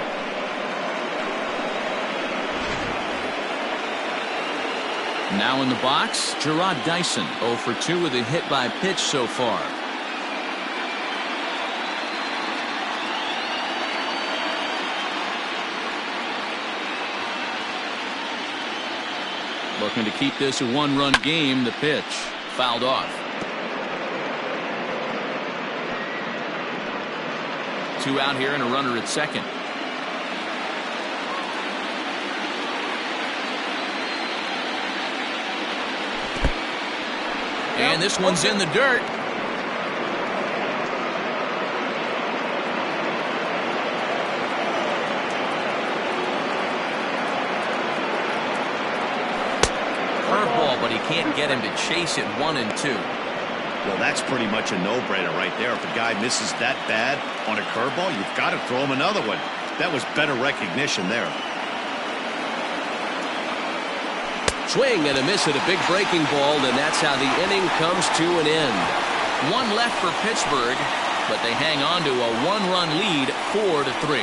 Now in the box, Jarrod Dyson, 0 for 2 with a hit by pitch so far. Looking to keep this a 1-run game. The pitch fouled off. 2 out here and a runner at second. And this one's in the dirt. Curveball, but he can't get him to chase it. 1-2. Well, that's pretty much a no-brainer right there. If a guy misses that bad on a curveball, you've got to throw him another one. That was better recognition there. Swing and a miss at a big breaking ball, and that's how the inning comes to an end. 1 left for Pittsburgh, but they hang on to a 1-run lead, 4-3.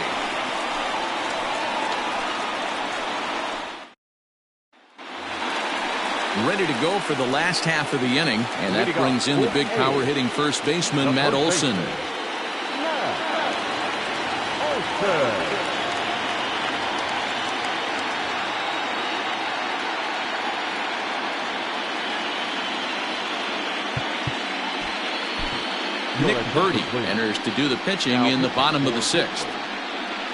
Ready to go for the last half of the inning, and that brings in the big power hitting first baseman, Matt Olson. Nick Birdie enters to do the pitching in the bottom of the 6th.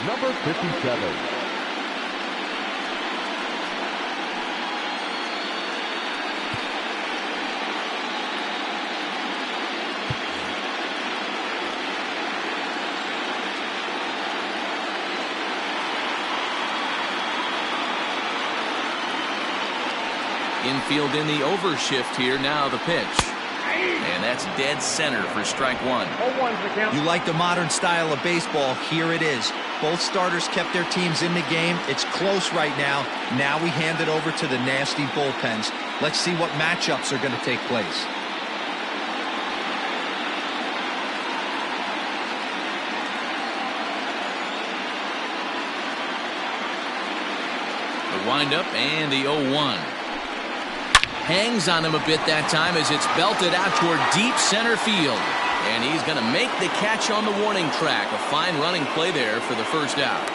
Number 57. Infield in the overshift here. Now the pitch. And that's dead center for strike 1. You like the modern style of baseball. Here it is. Both starters kept their teams in the game. It's close right now. Now we hand it over to the nasty bullpens. Let's see what matchups are going to take place. The windup and the 0-1. Hangs on him a bit that time as it's belted out toward deep center field. And he's going to make the catch on the warning track. A fine running play there for the first out.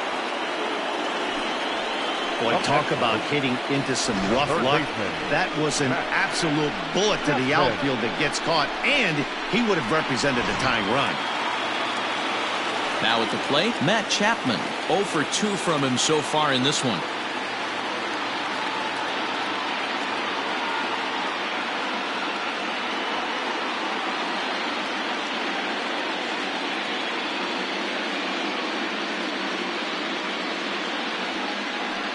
Boy, talk about hitting into some rough luck. That was an absolute bullet to the outfield that gets caught, and he would have represented a tying run. Now at the plate, Matt Chapman. 0 for 2 from him so far in this one.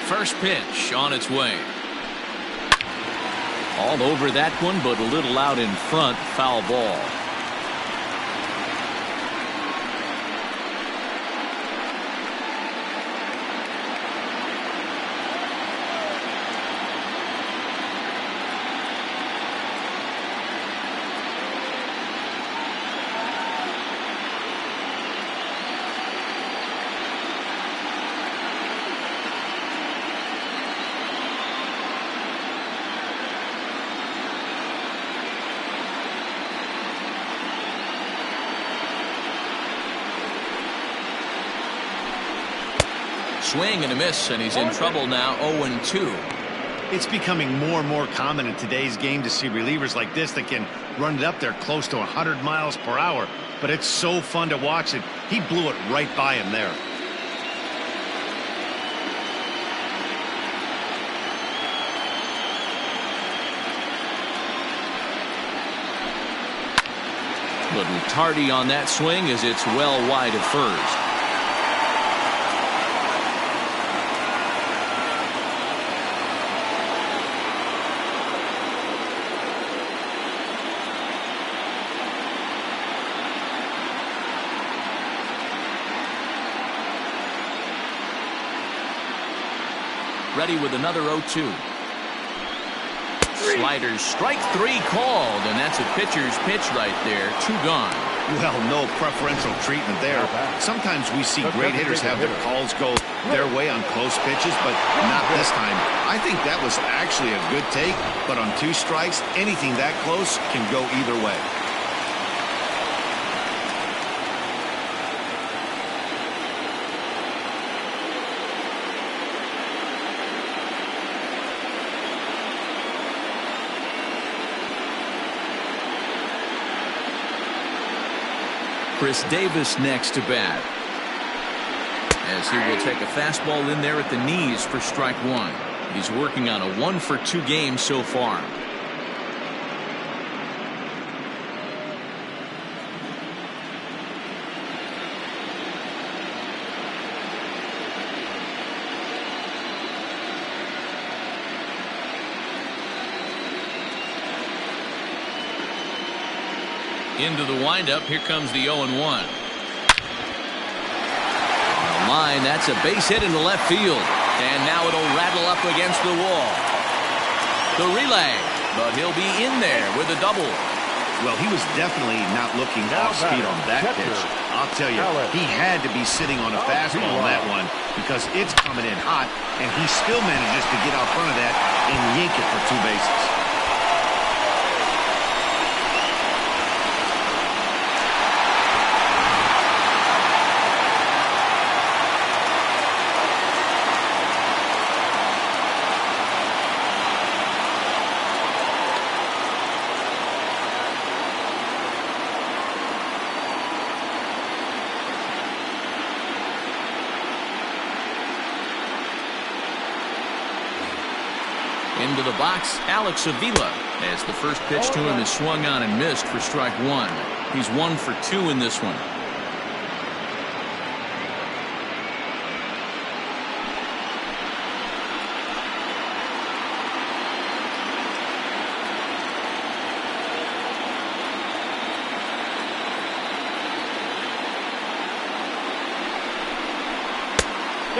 First pitch on its way. All over that one, but a little out in front. Foul ball. swing and a miss, and he's in trouble now. 0-2. It's becoming more and more common in today's game to see relievers like this that can run it up there close to 100 miles per hour. But it's so fun to watch it. He blew it right by him there. Little tardy on that swing as it's well wide of first. Ready with another 0-2. Sliders, strike 3 called, and that's a pitcher's pitch right there. 2 gone. Well, no preferential treatment there. Sometimes we see great hitters have their calls go their way on close pitches, but not this time. I think that was actually a good take, but on 2 strikes, anything that close can go either way. Chris Davis next to bat, as he will take a fastball in there at the knees for strike 1. He's working on a 1-for-2 game so far. Into the windup. Here comes the 0-1. On the line, that's a base hit into left field. And now it'll rattle up against the wall. The relay, but he'll be in there with a double. Well, he was definitely not looking off speed on that pitch. I'll tell you, he had to be sitting on a fastball on that one because it's coming in hot, and he still manages to get out front of that and yank it for 2 bases. Into the box, Alex Avila, as the first pitch to him is swung on and missed for strike 1. He's 1 for 2 in this one.¬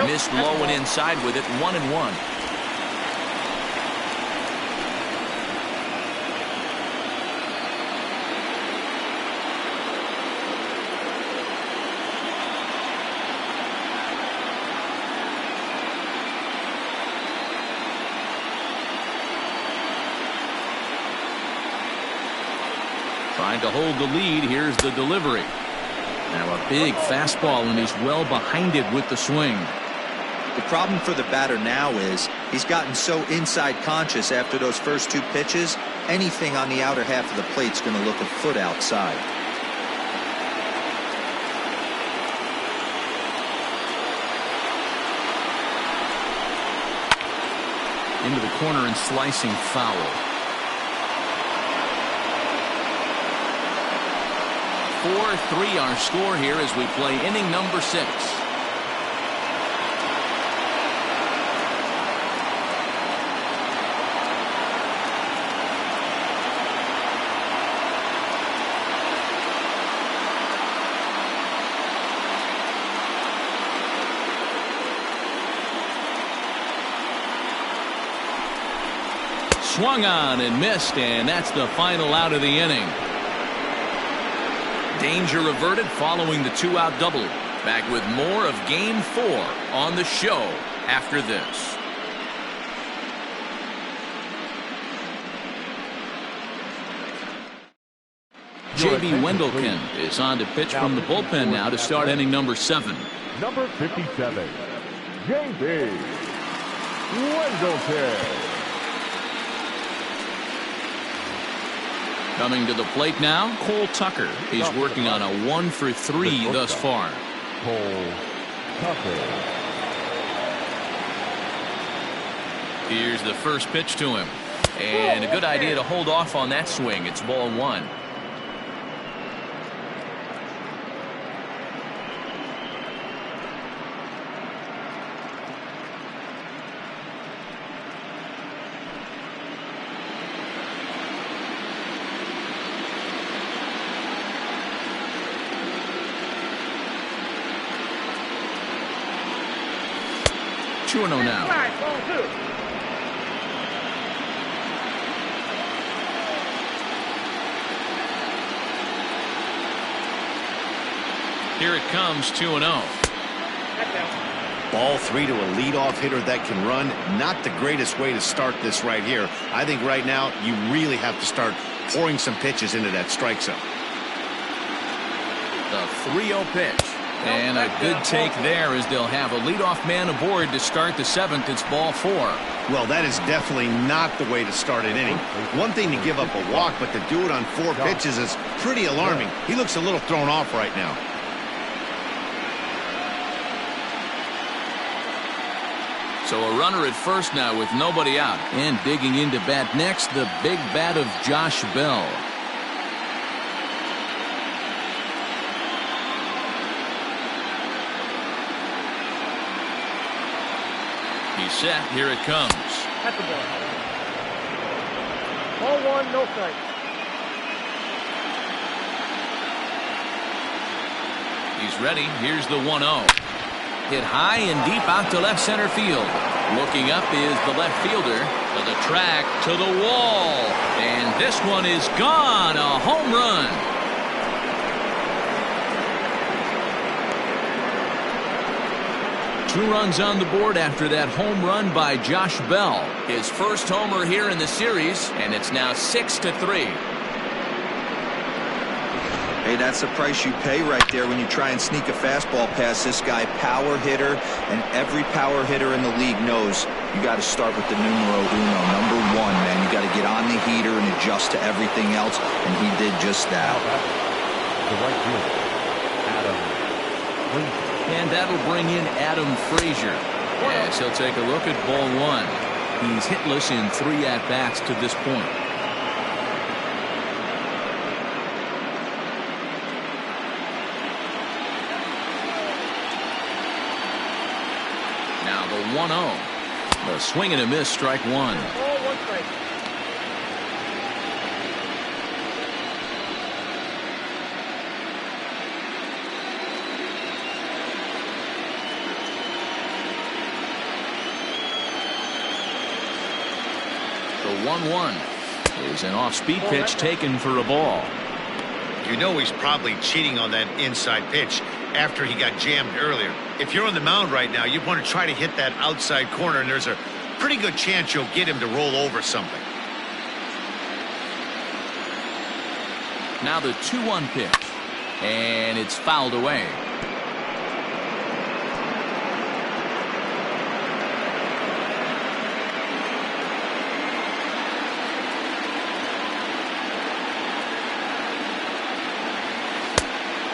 Missed low and inside with it. 1-1. Trying to hold the lead. Here's the delivery. Now a big fastball, and he's well behind it with the swing. The problem for the batter now is he's gotten so inside conscious after those first 2 pitches. Anything on the outer half of the plate's going to look a foot outside. Into the corner and slicing foul. 4-3 our score here as we play inning number 6. Swung on and missed, and that's the final out of the inning. Danger averted following the 2-out double. Back with more of Game 4 on the show after this. J.B. Wendelken is on to pitch from the bullpen now to start inning number 7. Number 57, J.B. Wendelken. Coming to the plate now, Cole Tucker. He's working on a 1-for-3 thus far. Cole Tucker. Here's the first pitch to him. And a good idea to hold off on that swing. It's ball 1. Two and 0 now. Here it comes, 2-0. Ball 3 to a leadoff hitter that can run. Not the greatest way to start this right here. I think right now you really have to start pouring some pitches into that strike zone. The 3-0 pitch. And a good take there as they'll have a leadoff man aboard to start the 7th. It's ball 4. Well, that is definitely not the way to start an inning. One thing to give up a walk, but to do it on 4 pitches is pretty alarming. He looks a little thrown off right now. So a runner at first now with nobody out. And digging into bat next, the big bat of Josh Bell. He's set. Here it comes. That's the ball. Ball 1, no strike. He's ready. Here's the 1-0. Hit high and deep out to left center field. Looking up is the left fielder. To the track, to the wall. And this one is gone. A home run. Two runs on the board after that home run by Josh Bell. His first homer here in the series, and it's now 6-3. Hey, that's the price you pay right there when you try and sneak a fastball past this guy. Power hitter, and every power hitter in the league knows you got to start with the numero uno, number 1, man. You got to get on the heater and adjust to everything else, and he did just that. The right fielder, Adam Frazier. And that'll bring in Adam Frazier. Yes, he'll take a look at ball 1. He's hitless in 3 at-bats to this point. Now the 1-0. The swing and a miss, strike 1. Ball 1 strike. The 1-1 is an off-speed pitch taken for a ball. You know he's probably cheating on that inside pitch after he got jammed earlier. If you're on the mound right now, you want to try to hit that outside corner, and there's a pretty good chance you'll get him to roll over something. Now the 2-1 pitch, and it's fouled away.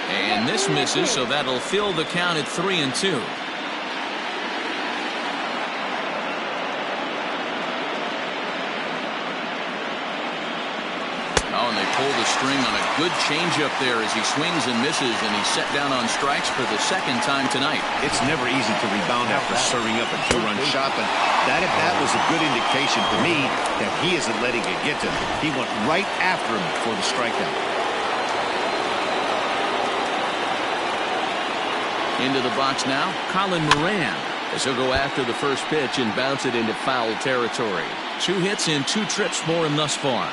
And this misses, so that'll fill the count at 3-2. Oh, and they pull the string on a good changeup there as he swings and misses, and he's set down on strikes for the 2nd time tonight. It's never easy to rebound after serving up a 2-run shot, but that at bat was a good indication to me that he isn't letting it get to him. He went right after him for the strikeout. Into the box now, Colin Moran, as he'll go after the first pitch and bounce it into foul territory. 2 hits and 2 trips for him thus far.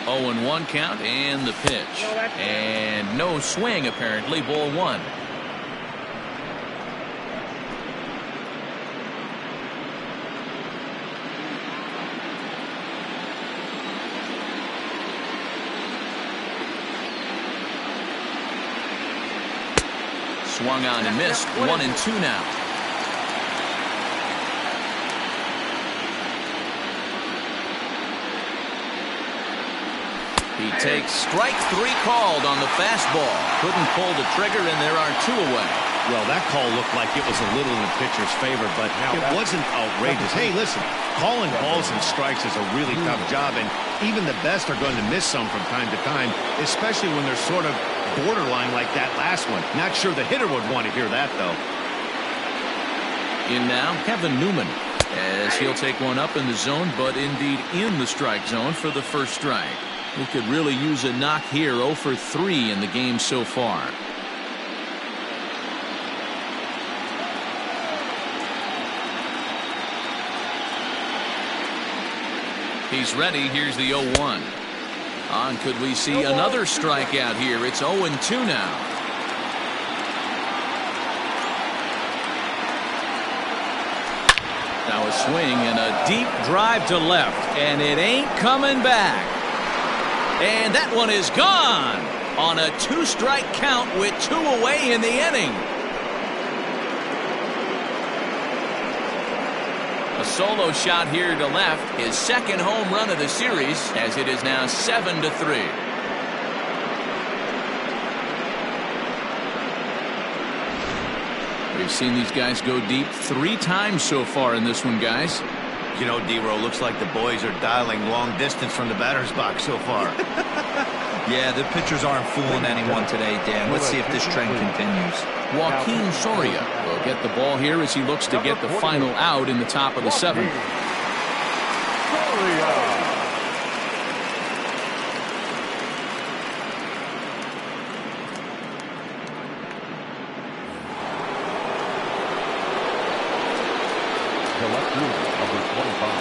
Oh, and 1 count, and the pitch. And no swing, apparently, ball 1. Swung on and missed. 1-2 now. He takes strike 3 called on the fastball. Couldn't pull the trigger, and there are 2 away. Well, that call looked like it was a little in the pitcher's favor, but it wasn't outrageous. Hey, listen, calling balls and strikes is a really tough job, and even the best are going to miss some from time to time, especially when they're sort of borderline like that last one. Not sure the hitter would want to hear that, though. In now, Kevin Newman, as he'll take one up in the zone, but indeed in the strike zone for the first strike. He could really use a knock here. 0 for 3 in the game so far. He's ready. Here's the 0-1. Could we see another strikeout here? It's 0-2 now. Now a swing and a deep drive to left, and it ain't coming back. And that one is gone on a 2-strike count with 2 away in the inning. A solo shot here to left, his second home run of the series, as it is now 7-3. We've seen these guys go deep 3 times so far in this one, guys. You know, D-Row, looks like the boys are dialing long distance from the batter's box so far. Yeah, the pitchers aren't fooling anyone today, Dan. Let's see if this trend continues. Joaquin Soria will get the ball here as he looks to get the final out in the top of the 7th.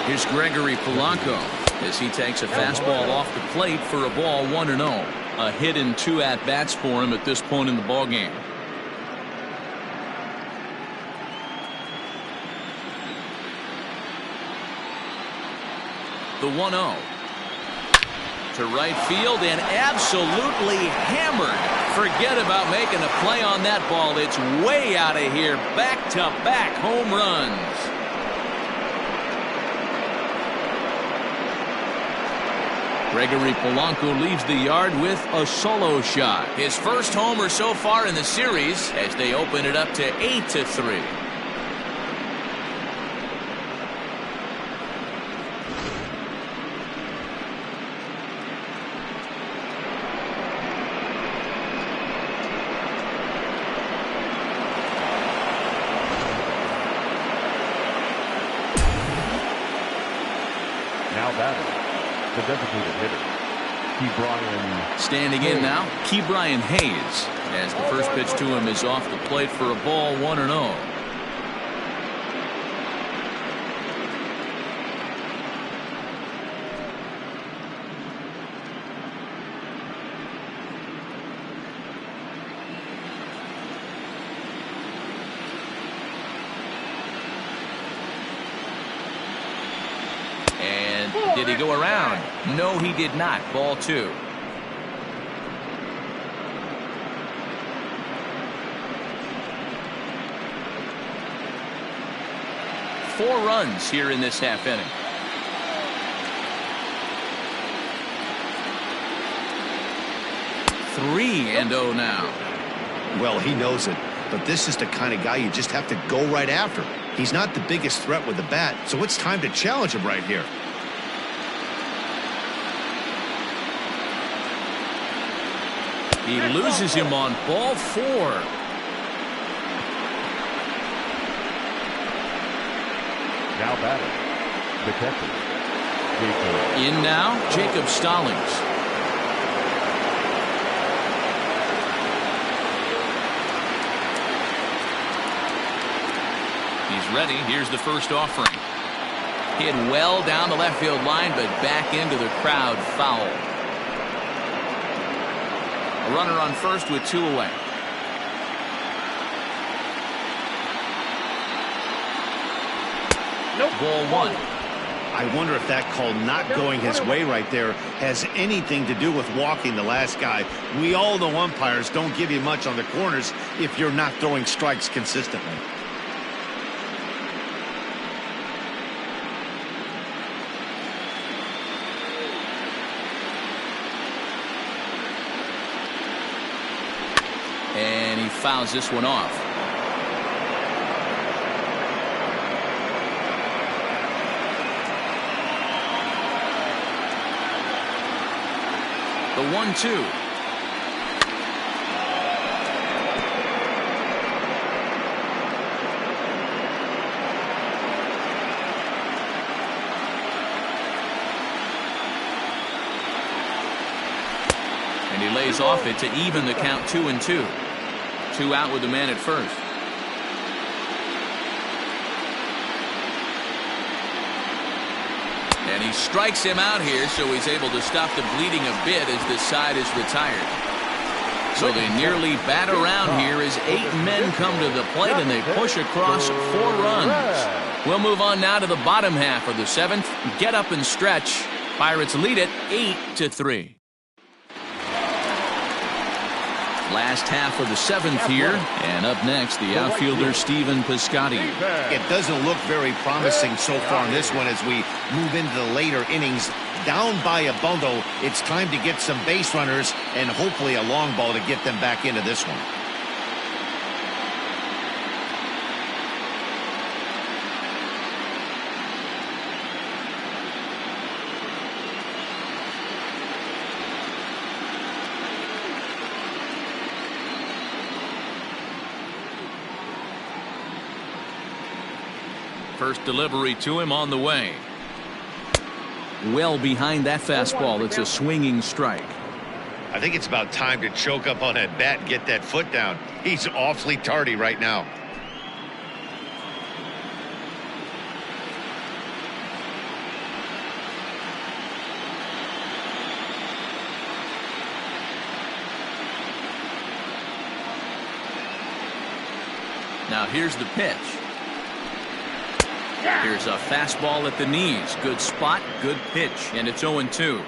Here's Gregory Polanco as he takes a fastball off the plate for a ball. 1-0. A hit and 2 at-bats for him at this point in the ballgame. The 1-0 to right field and absolutely hammered. Forget about making a play on that ball. It's way out of here. Back-to-back home runs. Gregory Polanco leaves the yard with a solo shot. His first homer so far in the series as they open it up to 8-3. Now batting, the designated hitter, Ke'Bryan. Standing in now, Ke'Bryan Hayes, as the first pitch to him is off the plate for a ball. 1-0. Did he go around? No, he did not. Ball 2. Four runs here in this half inning. Three and 0 now. Well, he knows it, but this is the kind of guy you just have to go right after. He's not the biggest threat with the bat, so it's time to challenge him right here. He loses him on ball 4. Now batting, the catcher, Jacob. In now, Jacob Stallings. He's ready. Here's the first offering. Hit well down the left field line, but back into the crowd, foul. A runner on first with 2 away. Nope. Ball 1. I wonder if that call not going his way right there has anything to do with walking the last guy. We all know umpires don't give you much on the corners if you're not throwing strikes consistently. And he fouls this one off. The 1-2. And he lays off it to even the count 2-2. 2 out with the man at first. And he strikes him out here, so he's able to stop the bleeding a bit as this side is retired. So they nearly bat around here as 8 men come to the plate and they push across 4 runs. We'll move on now to the bottom half of the 7th. Get up and stretch. Pirates lead it 8-3. Last half of the 7th here, and up next the outfielder Stephen Piscotty. It doesn't look very promising so far in this one as we move into the later innings. Down by a bundle, it's time to get some base runners and hopefully a long ball to get them back into this one. First delivery to him on the way. Well behind that fastball. It's a swinging strike. I think it's about time to choke up on that bat and get that foot down. He's awfully tardy right now. Now here's the pitch. Here's a fastball at the knees. Good spot, good pitch, and it's 0-2.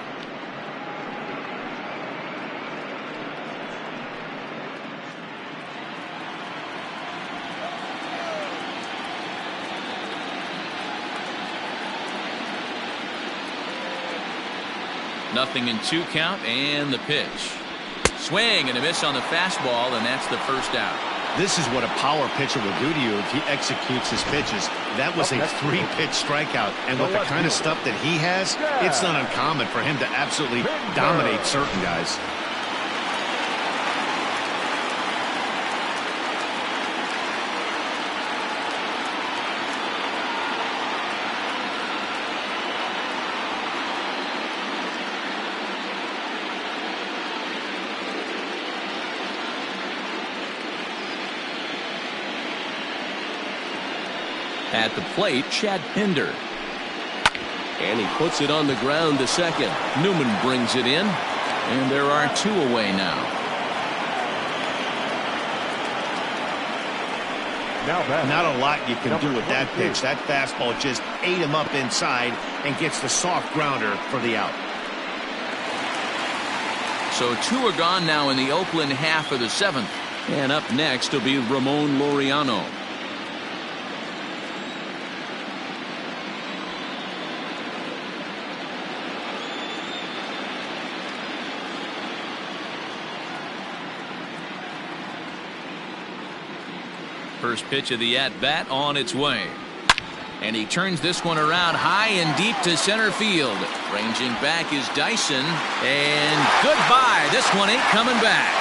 Nothing in 2 count, and the pitch. Swing and a miss on the fastball, and that's the first out. This is what a power pitcher will do to you if he executes his pitches. That was a 3-pitch strikeout, and with the kind of stuff that he has, it's not uncommon for him to absolutely dominate certain guys. At the plate, Chad Pinder. And he puts it on the ground to second. Newman brings it in, and there are 2 away now. Not a lot you can do with that pitch. That fastball just ate him up inside and gets the soft grounder for the out. So 2 are gone now in the Oakland half of the 7th. And up next will be Ramon Laureano. First pitch of the at-bat on its way. And he turns this one around high and deep to center field. Ranging back is Dyson. And goodbye. This one ain't coming back.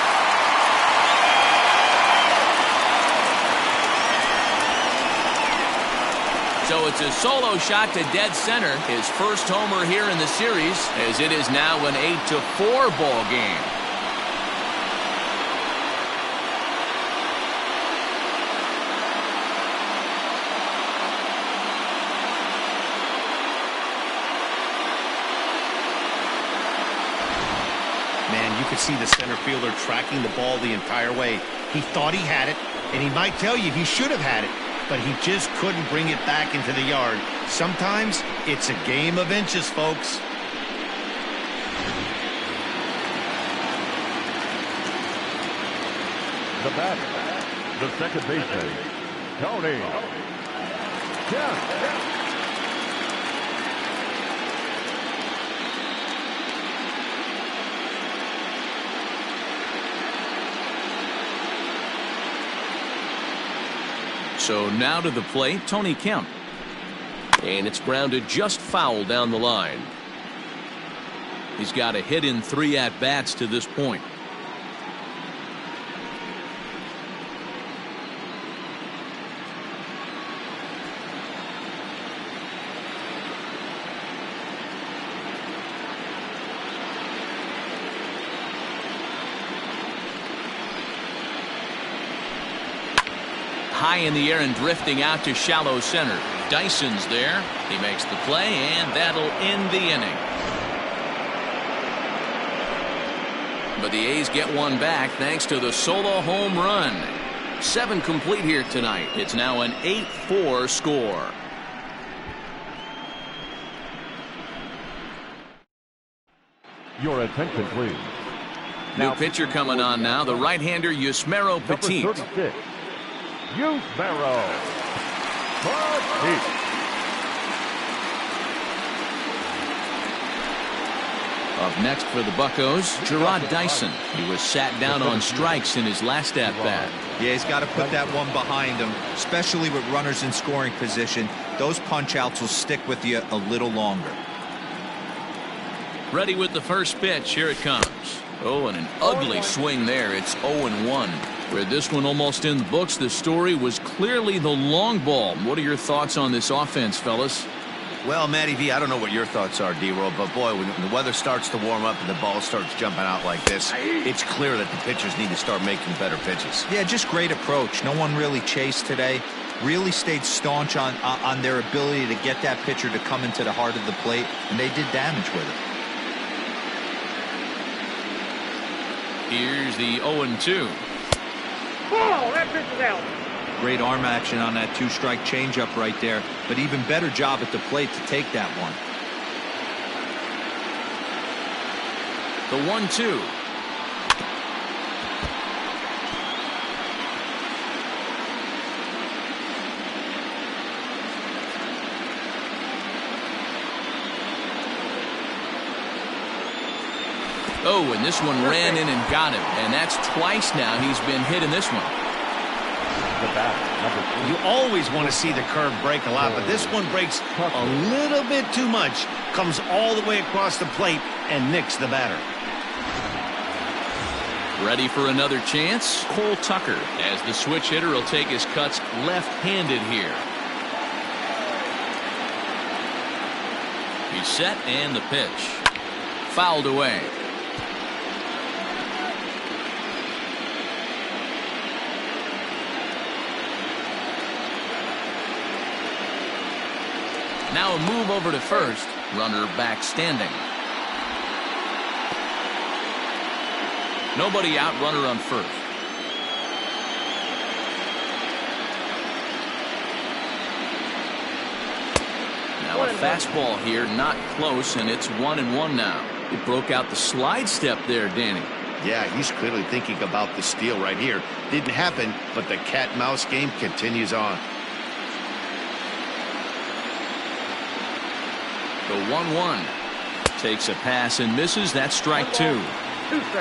So it's a solo shot to dead center. His first homer here in the series, as it is now an 8-4 ball game. Man, you could see the center fielder tracking the ball the entire way. He thought he had it, and he might tell you he should have had it, but he just couldn't bring it back into the yard. Sometimes it's a game of inches, folks. The batter, the second baseman, Tony Kemp. So now to the plate, Tony Kemp. And it's grounded just foul down the line. He's got a hit in 3 at-bats to this point. High in the air and drifting out to shallow center. Dyson's there. He makes the play, and that'll end the inning. But the A's get one back thanks to the solo home run. 7 complete here tonight. It's now an 8-4 score. Your attention, please. New pitcher coming on now, the right-hander Yusmeiro Petit. Number 36, Yusmeiro Petit. Up next for the Buccos, Jarrod Dyson. He was sat down on strikes in his last at-bat. Yeah, he's got to put that one behind him, especially with runners in scoring position. Those punch-outs will stick with you a little longer. Ready with the first pitch. Here it comes. Oh, and an ugly swing there. It's 0-1. With this one almost in the books, the story was clearly the long ball. What are your thoughts on this offense, fellas? Well, Matty V, I don't know what your thoughts are, D-Roll, but boy, when the weather starts to warm up and the ball starts jumping out like this, it's clear that the pitchers need to start making better pitches. Yeah, just great approach. No one really chased today. Really stayed staunch on their ability to get that pitcher to come into the heart of the plate, and they did damage with it. Here's the 0-2. Oh, that pitch is out. Great arm action on that 2-strike changeup right there, but even better job at the plate to take that one. The 1-2. Oh, and this one ran in and got him, and that's twice now he's been hit in this one. The batter, number 3. You always want to see the curve break a lot, but this one breaks a little bit too much. Comes all the way across the plate and nicks the batter. Ready for another chance? Cole Tucker, as the switch hitter, will take his cuts left-handed here. He's set, and the pitch. Fouled away. Now a move over to first. Runner back standing. Nobody out, runner on first. Now a fastball here, not close, and it's 1-1 now. It broke out the slide step there, Danny. Yeah, he's clearly thinking about the steal right here. Didn't happen, but the cat-mouse game continues on. The 1-1 takes a pass and misses. That's strike 2.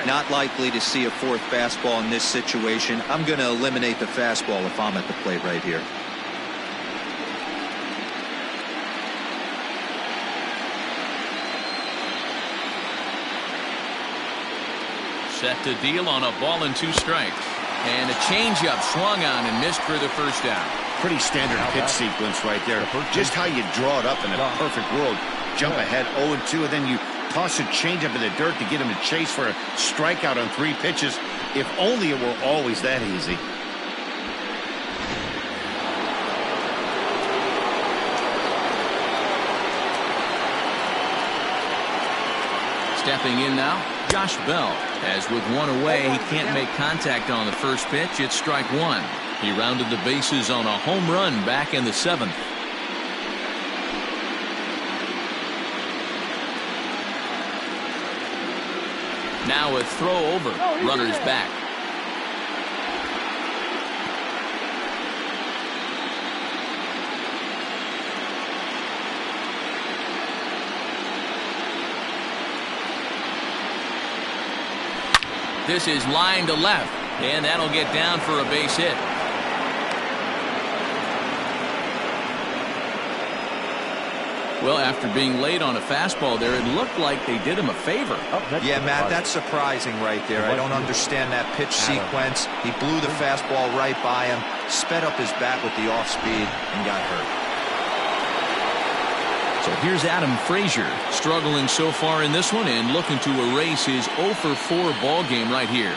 Not likely to see a fourth fastball in this situation. I'm going to eliminate the fastball if I'm at the plate right here. Set to deal on a ball and 2 strikes. And a changeup swung on and missed for the first out. Pretty standard pitch sequence right there. Just how you draw it up in a perfect world. Jump ahead 0-2, and then you toss a changeup in the dirt to get him to chase for a strikeout on 3 pitches. If only it were always that easy. Stepping in now, Josh Bell. As with 1 away, he can't make contact on the first pitch. It's strike 1. He rounded the bases on a home run back in the 7th. Now a throw over. Runners back. This is line to left, and that'll get down for a base hit. Well, after being late on a fastball there, it looked like they did him a favor. Yeah, Matt, that's surprising right there. I don't understand that pitch sequence. He blew the fastball right by him, sped up his bat with the off speed, and got hurt. So here's Adam Frazier, struggling so far in this one and looking to erase his 0 for 4 ball game right here.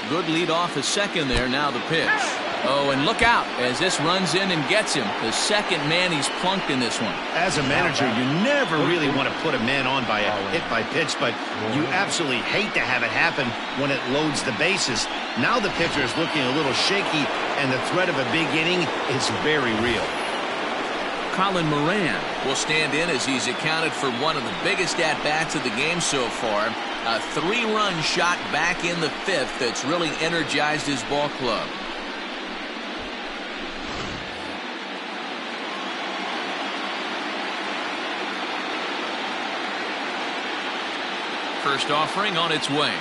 Good lead off a second there. Now the pitch. Oh, and look out as this runs in and gets him. The second man he's plunked in this one. As a manager, you never really want to put a man on by a hit by pitch, but you absolutely hate to have it happen when it loads the bases. Now the pitcher is looking a little shaky, and the threat of a big inning is very real. Colin Moran will stand in as he's accounted for one of the biggest at-bats of the game so far. A 3-run shot back in the 5th that's really energized his ball club. First offering on its way.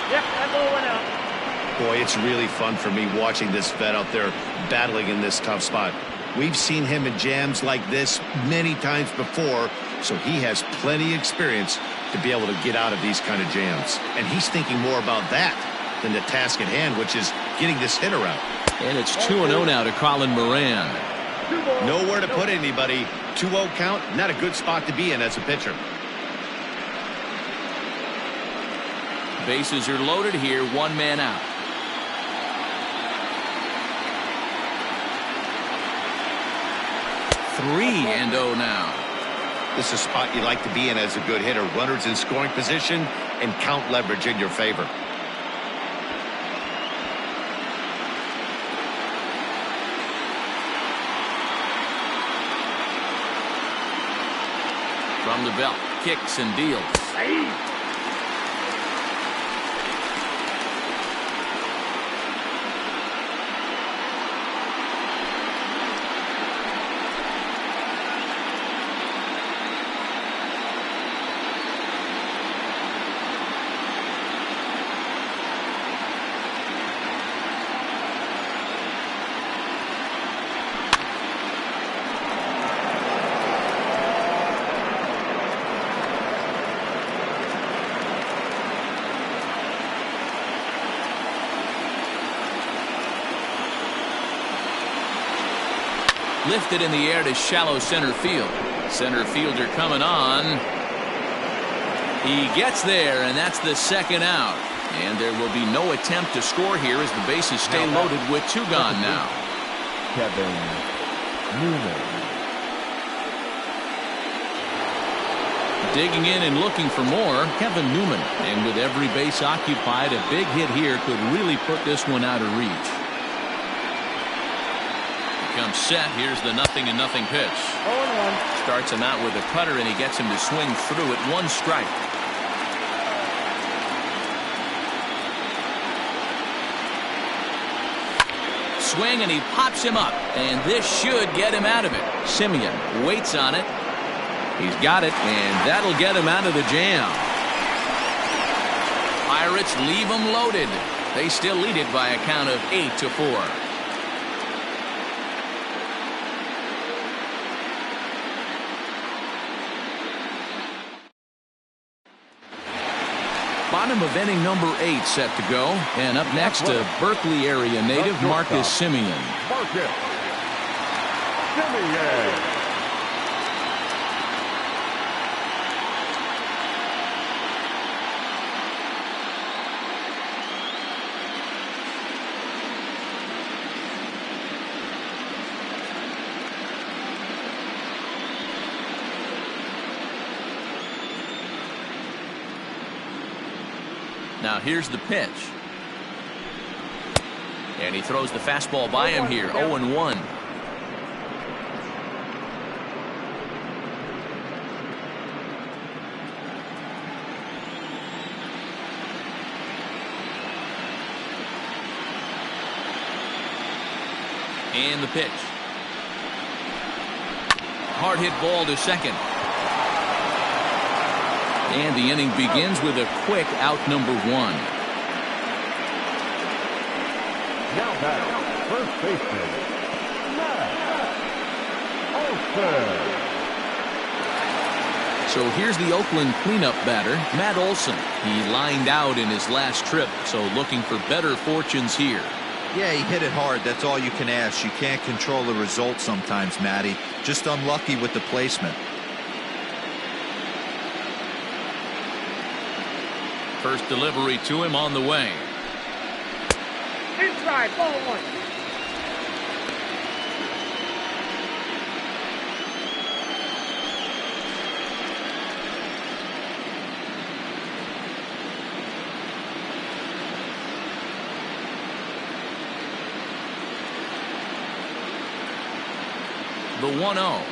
Yep, that ball went out. Boy, it's really fun for me watching this vet out there battling in this tough spot. We've seen him in jams like this many times before, so he has plenty of experience to be able to get out of these kind of jams. And he's thinking more about that than the task at hand, which is getting this hitter out. And it's 2-0 now to Colin Moran. Nowhere to put anybody. 2-0 count, not a good spot to be in as a pitcher. Bases are loaded here, 1 man out. Three and 0 now. This is a spot you like to be in as a good hitter. Runners in scoring position and count leverage in your favor. From the belt, kicks and deals. Lifted in the air to shallow center field. Center fielder coming on. He gets there, and that's the second out. And there will be no attempt to score here as the bases stay loaded with 2 gone now. Kevin Newman. Digging in and looking for more, Kevin Newman. And with every base occupied, a big hit here could really put this one out of reach. Comes set. Here's the 0-0 pitch. 0-1. Starts him out with a cutter, and he gets him to swing through at 1 strike. Swing, and he pops him up, and this should get him out of it. Semien waits on it. He's got it, and that'll get him out of the jam. Pirates leave him loaded. They still lead it by a count of 8-4. Bottom of inning number 8 set to go. And up next, a Berkeley area native, Marcus Semien. Marcus Semien. Now here's the pitch. And he throws the fastball by him here. 0-1. And the pitch. Hard hit ball to second. And the inning begins with a quick out number 1. Now batter, first baseman, Matt Olson. So here's the Oakland cleanup batter, Matt Olson. He lined out in his last trip, so looking for better fortunes here. Yeah, he hit it hard. That's all you can ask. You can't control the result sometimes, Matty. Just unlucky with the placement. First delivery to him on the way. Inside, ball 1. The 1-0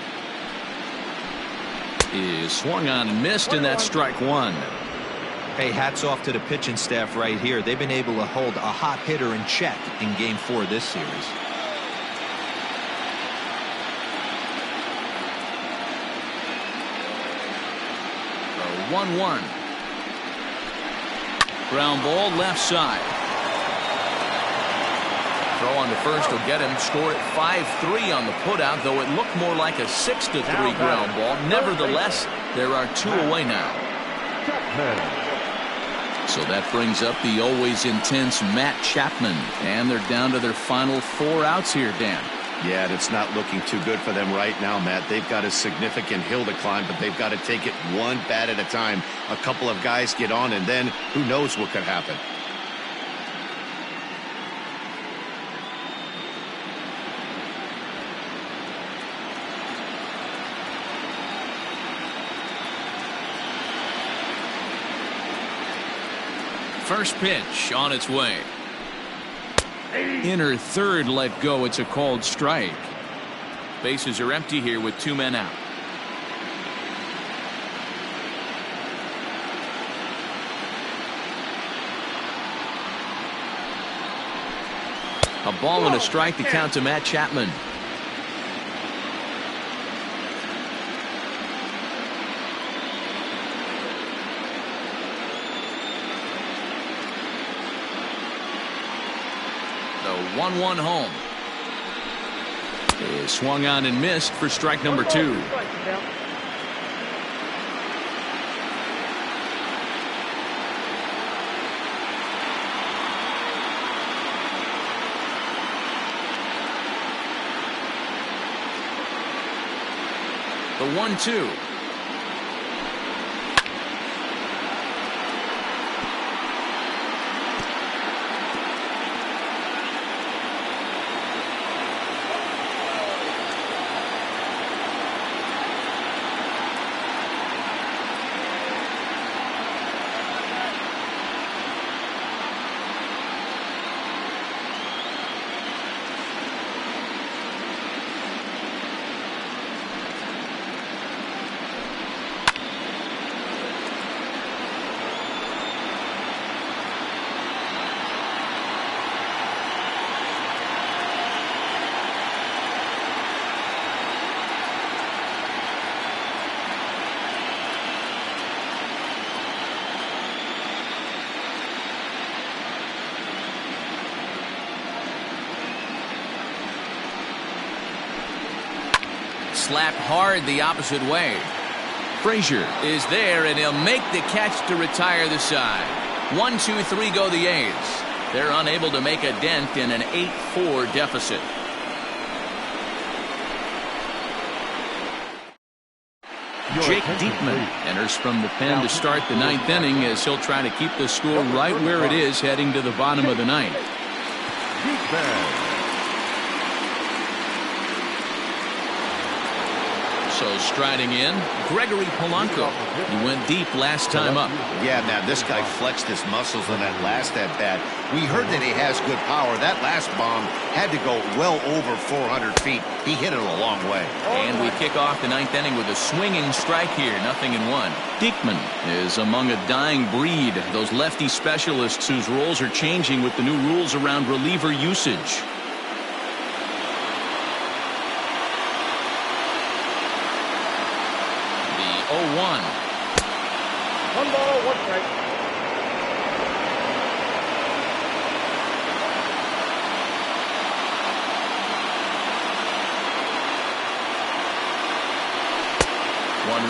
is swung on and missed, and that's strike 1. Hey, hats off to the pitching staff right here. They've been able to hold a hot hitter in check in Game 4 of this series. The 1-1. Ground ball left side. Throw on to first will get him. Score at 5-3 on the putout, though it looked more like a 6-3 ground ball. Nevertheless, there are 2 away now. So that brings up the always intense Matt Chapman. And they're down to their final 4 outs here, Dan. Yeah, and it's not looking too good for them right now, Matt. They've got a significant hill to climb, but they've got to take it one bat at a time. A couple of guys get on, and then who knows what could happen. First pitch on its way. Inner third let go. It's a called strike. Bases are empty here with 2 men out. A ball and a strike to count to Matt Chapman. The 1-1 home is swung on and missed for strike number 2. The 1-2. Slapped hard the opposite way. Frazier is there, and he'll make the catch to retire the side. 1-2-3 go the A's. They're unable to make a dent in an 8-4 deficit. Jake Diekman enters from the pen to start the 9th inning as he'll try to keep the score right where it is heading to the bottom of the 9th. So striding in, Gregory Polanco. He went deep last time up. Yeah, man, this guy flexed his muscles on that last at-bat. We heard that he has good power. That last bomb had to go well over 400 feet. He hit it a long way. And we kick off the ninth inning with a swinging strike here, 0-1. Diekman is among a dying breed, those lefty specialists whose roles are changing with the new rules around reliever usage. The 0-1. 1 ball, 1 strike.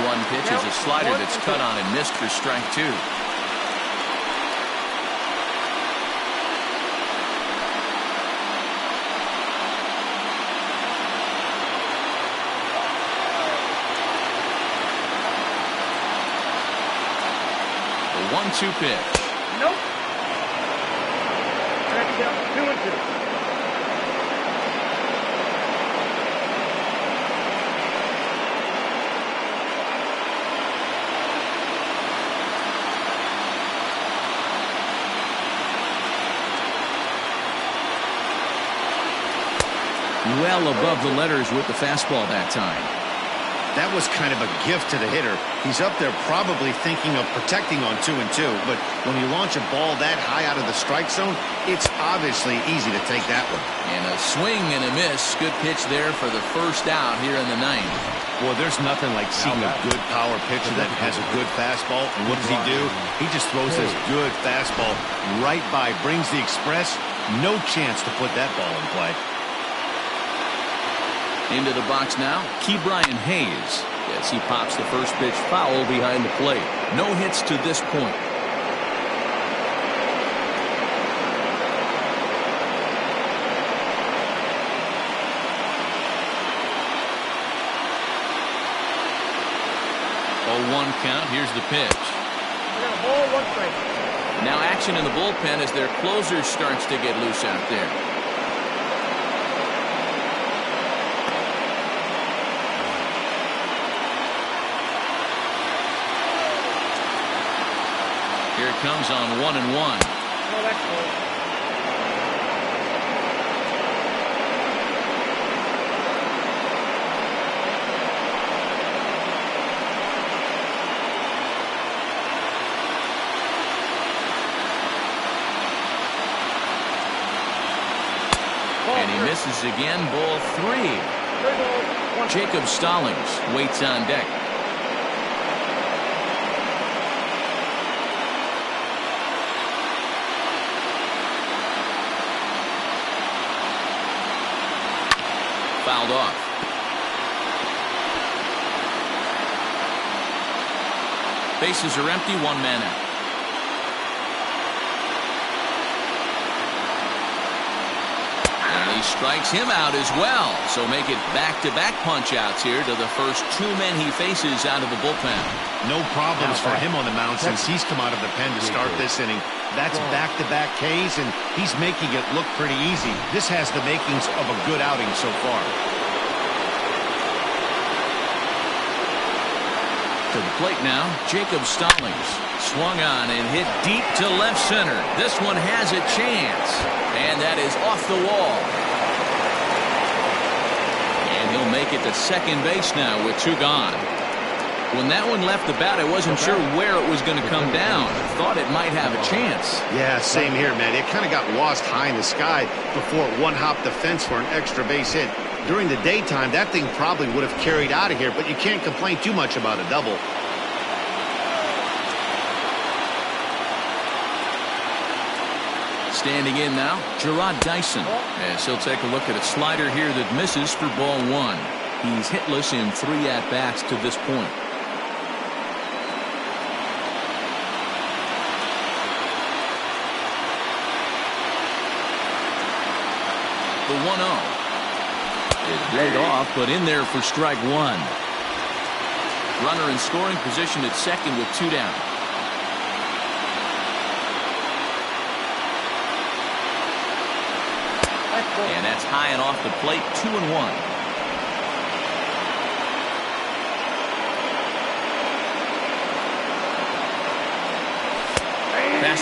One pitch is a slider that's cut on and missed for strike 2. The 1-2 pitch. Nope. That's down 2-2. Well above the letters with the fastball that time. That was kind of a gift to the hitter. He's up there probably thinking of protecting on 2-2, but when you launch a ball that high out of the strike zone, it's obviously easy to take that one. And a swing and a miss. Good pitch there for the first out here in the ninth. Well, there's nothing like seeing a good power pitcher that has a good fastball. And what does he do? He just throws this good fastball right by, brings the express. No chance to put that ball in play. Into the box now, Ke'Bryan Hayes. As he pops the first pitch foul behind the plate. No hits to this point. Oh, 1 count. Here's the pitch. We got a ball, 1 strike. Now action in the bullpen as their closer starts to get loose out there. Here it comes on 1-1. Oh, that's close. And he misses again. Ball 3. Jacob Stallings waits on deck. Fouled off. Bases are empty, 1 man out. And he strikes him out as well. So make it back-to-back punch-outs here to the first 2 men he faces out of the bullpen. No problems for him on the mound since he's come out of the pen to start this inning. That's back-to-back Ks, and he's making it look pretty easy. This has the makings of a good outing so far. To the plate now, Jacob Stallings. Swung on and hit deep to left center. This one has a chance. And that is off the wall. And he'll make it to second base now with 2 gone. When that one left the bat, I wasn't sure where it was going to come down. Thought it might have a chance. Yeah, same here, man. It kind of got lost high in the sky before it one-hopped the fence for an extra base hit. During the daytime, that thing probably would have carried out of here, but you can't complain too much about a double. Standing in now, Jarrod Dyson. As he'll take a look at a slider here that misses for ball 1. He's hitless in 3 at-bats to this point. The 1-0. It laid off, but in there for strike 1. Runner in scoring position at second with 2 down. And that's high and off the plate, 2-1.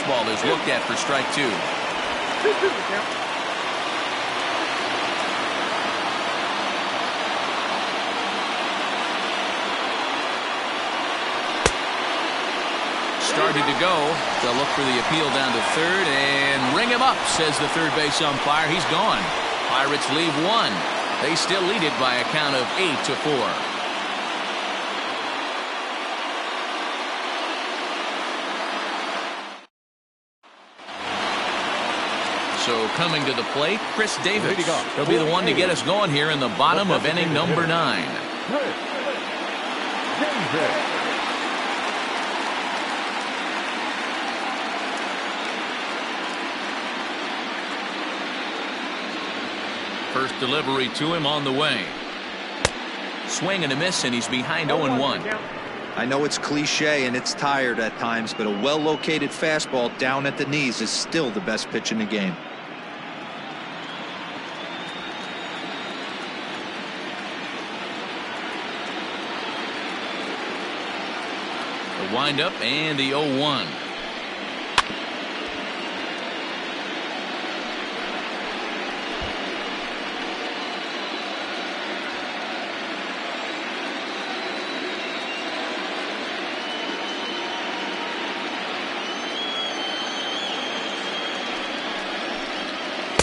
fastball is looked at for strike 2. 2-2 the count. Started to go. They'll look for the appeal down to third and ring him up, says the third base umpire. He's gone. Pirates leave 1. They still lead it by a count of 8-4. So coming to the plate, Chris Davis. He'll be the one to get us going here in the bottom of inning number 9. First delivery to him on the way. Swing and a miss, and he's behind 0-1. I know it's cliche and it's tired at times, but a well-located fastball down at the knees is still the best pitch in the game. The windup and the 0-1.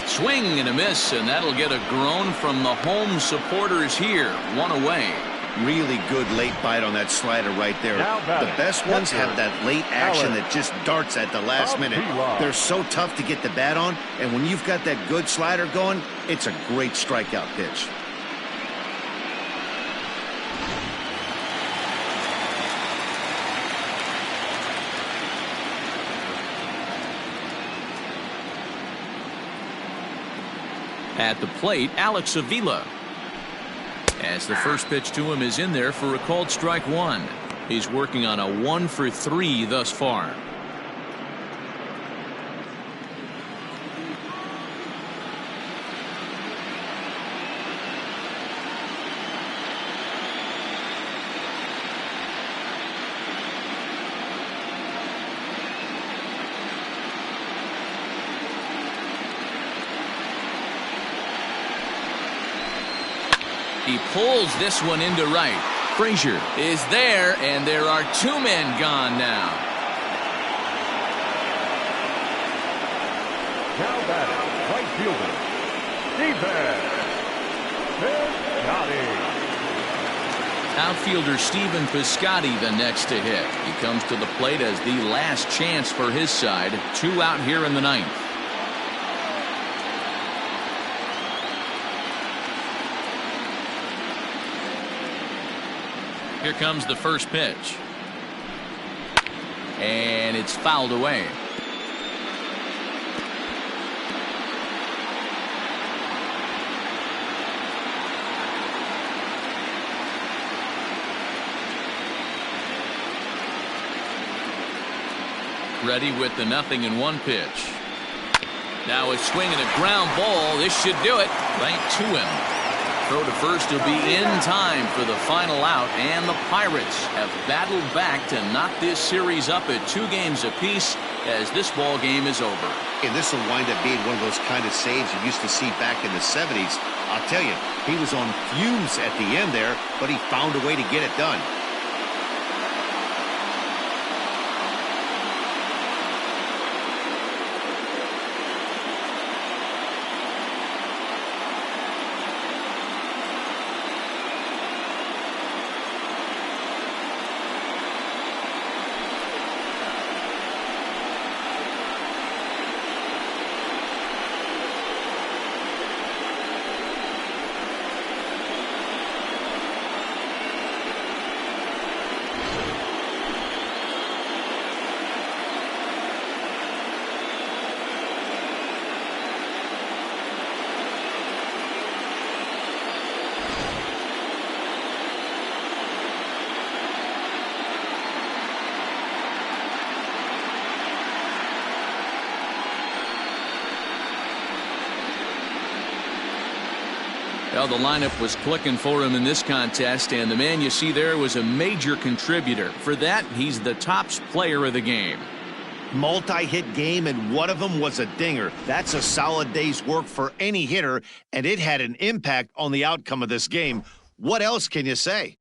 Swing and a miss, and that'll get a groan from the home supporters here. 1 away. Really good late bite on that slider right there. The best ones have that late action that just darts at the last minute. They're so tough to get the bat on, and when you've got that good slider going, it's a great strikeout pitch. At the plate, Alex Avila. As the first pitch to him is in there for a called strike 1. He's working on a 1-for-3 thus far. He pulls this one into right. Frazier is there, and there are 2 men gone now. Now batting, right fielder, Stephen Piscotty. Outfielder Stephen Piscotty the next to hit. He comes to the plate as the last chance for his side. 2 out here in the 9th. Here comes the first pitch. And it's fouled away. Ready with the 0-1 pitch. Now a swing and a ground ball. This should do it. Right to him. Throw to first will be in time for the final out, and the Pirates have battled back to knock this series up at 2 games apiece as this ball game is over. And this will wind up being one of those kind of saves you used to see back in the 70s. I'll tell you, he was on fumes at the end there, but he found a way to get it done. Well, the lineup was clicking for him in this contest, and the man you see there was a major contributor. For that, he's the top player of the game. multi-hit game, and one of them was a dinger. That's a solid day's work for any hitter, and it had an impact on the outcome of this game. What else can you say?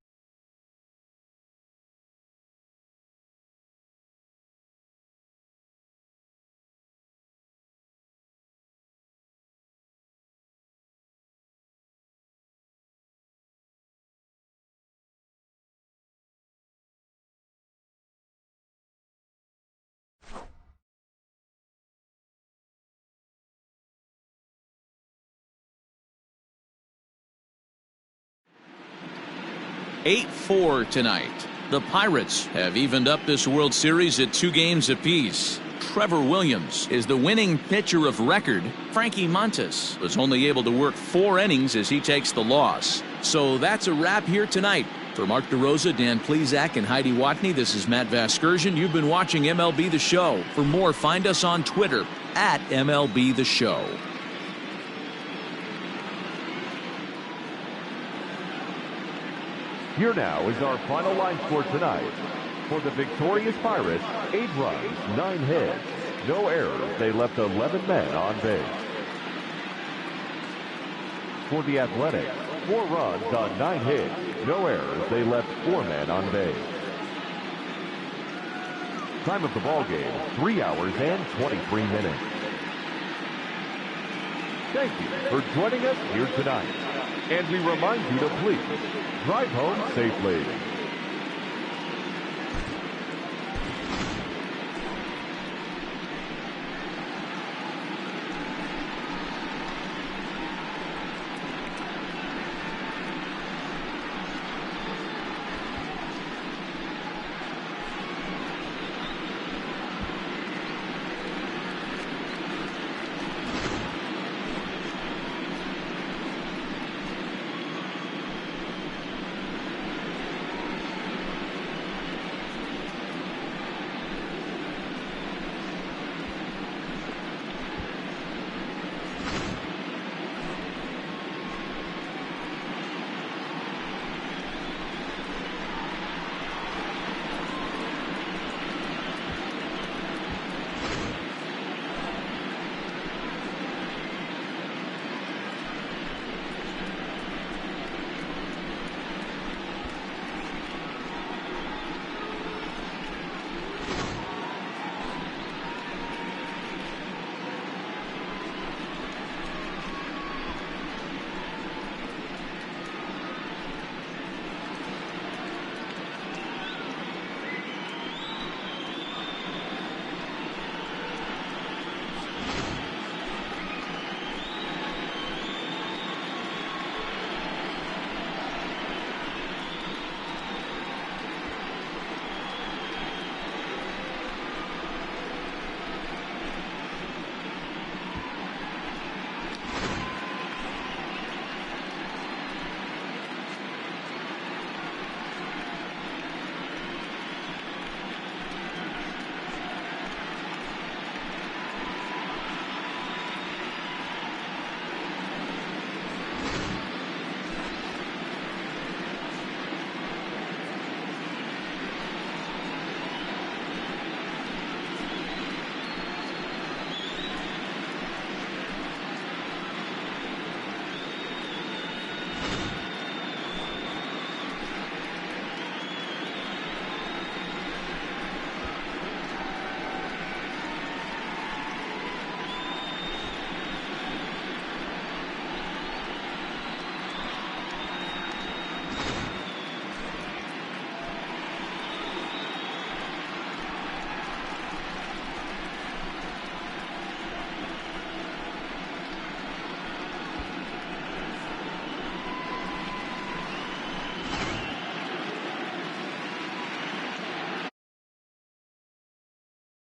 (8-4) tonight. The Pirates have evened up this World Series at 2 games apiece. Trevor Williams is the winning pitcher of record. Frankie Montas was only able to work 4 innings as he takes the loss. So that's a wrap here tonight. For Mark DeRosa, Dan Plesac, and Heidi Watney, this is Matt Vasgersian. You've been watching MLB The Show. For more, find us on Twitter at MLB The Show. Here now is our final line score tonight. For the victorious Pirates, 8 runs, 9 hits, no errors. They left 11 men on base. For the Athletics, 4 runs on 9 hits, no errors. They left 4 men on base. Time of the ball game, 3 hours and 23 minutes. Thank you for joining us here tonight. And we remind you to please drive home safely.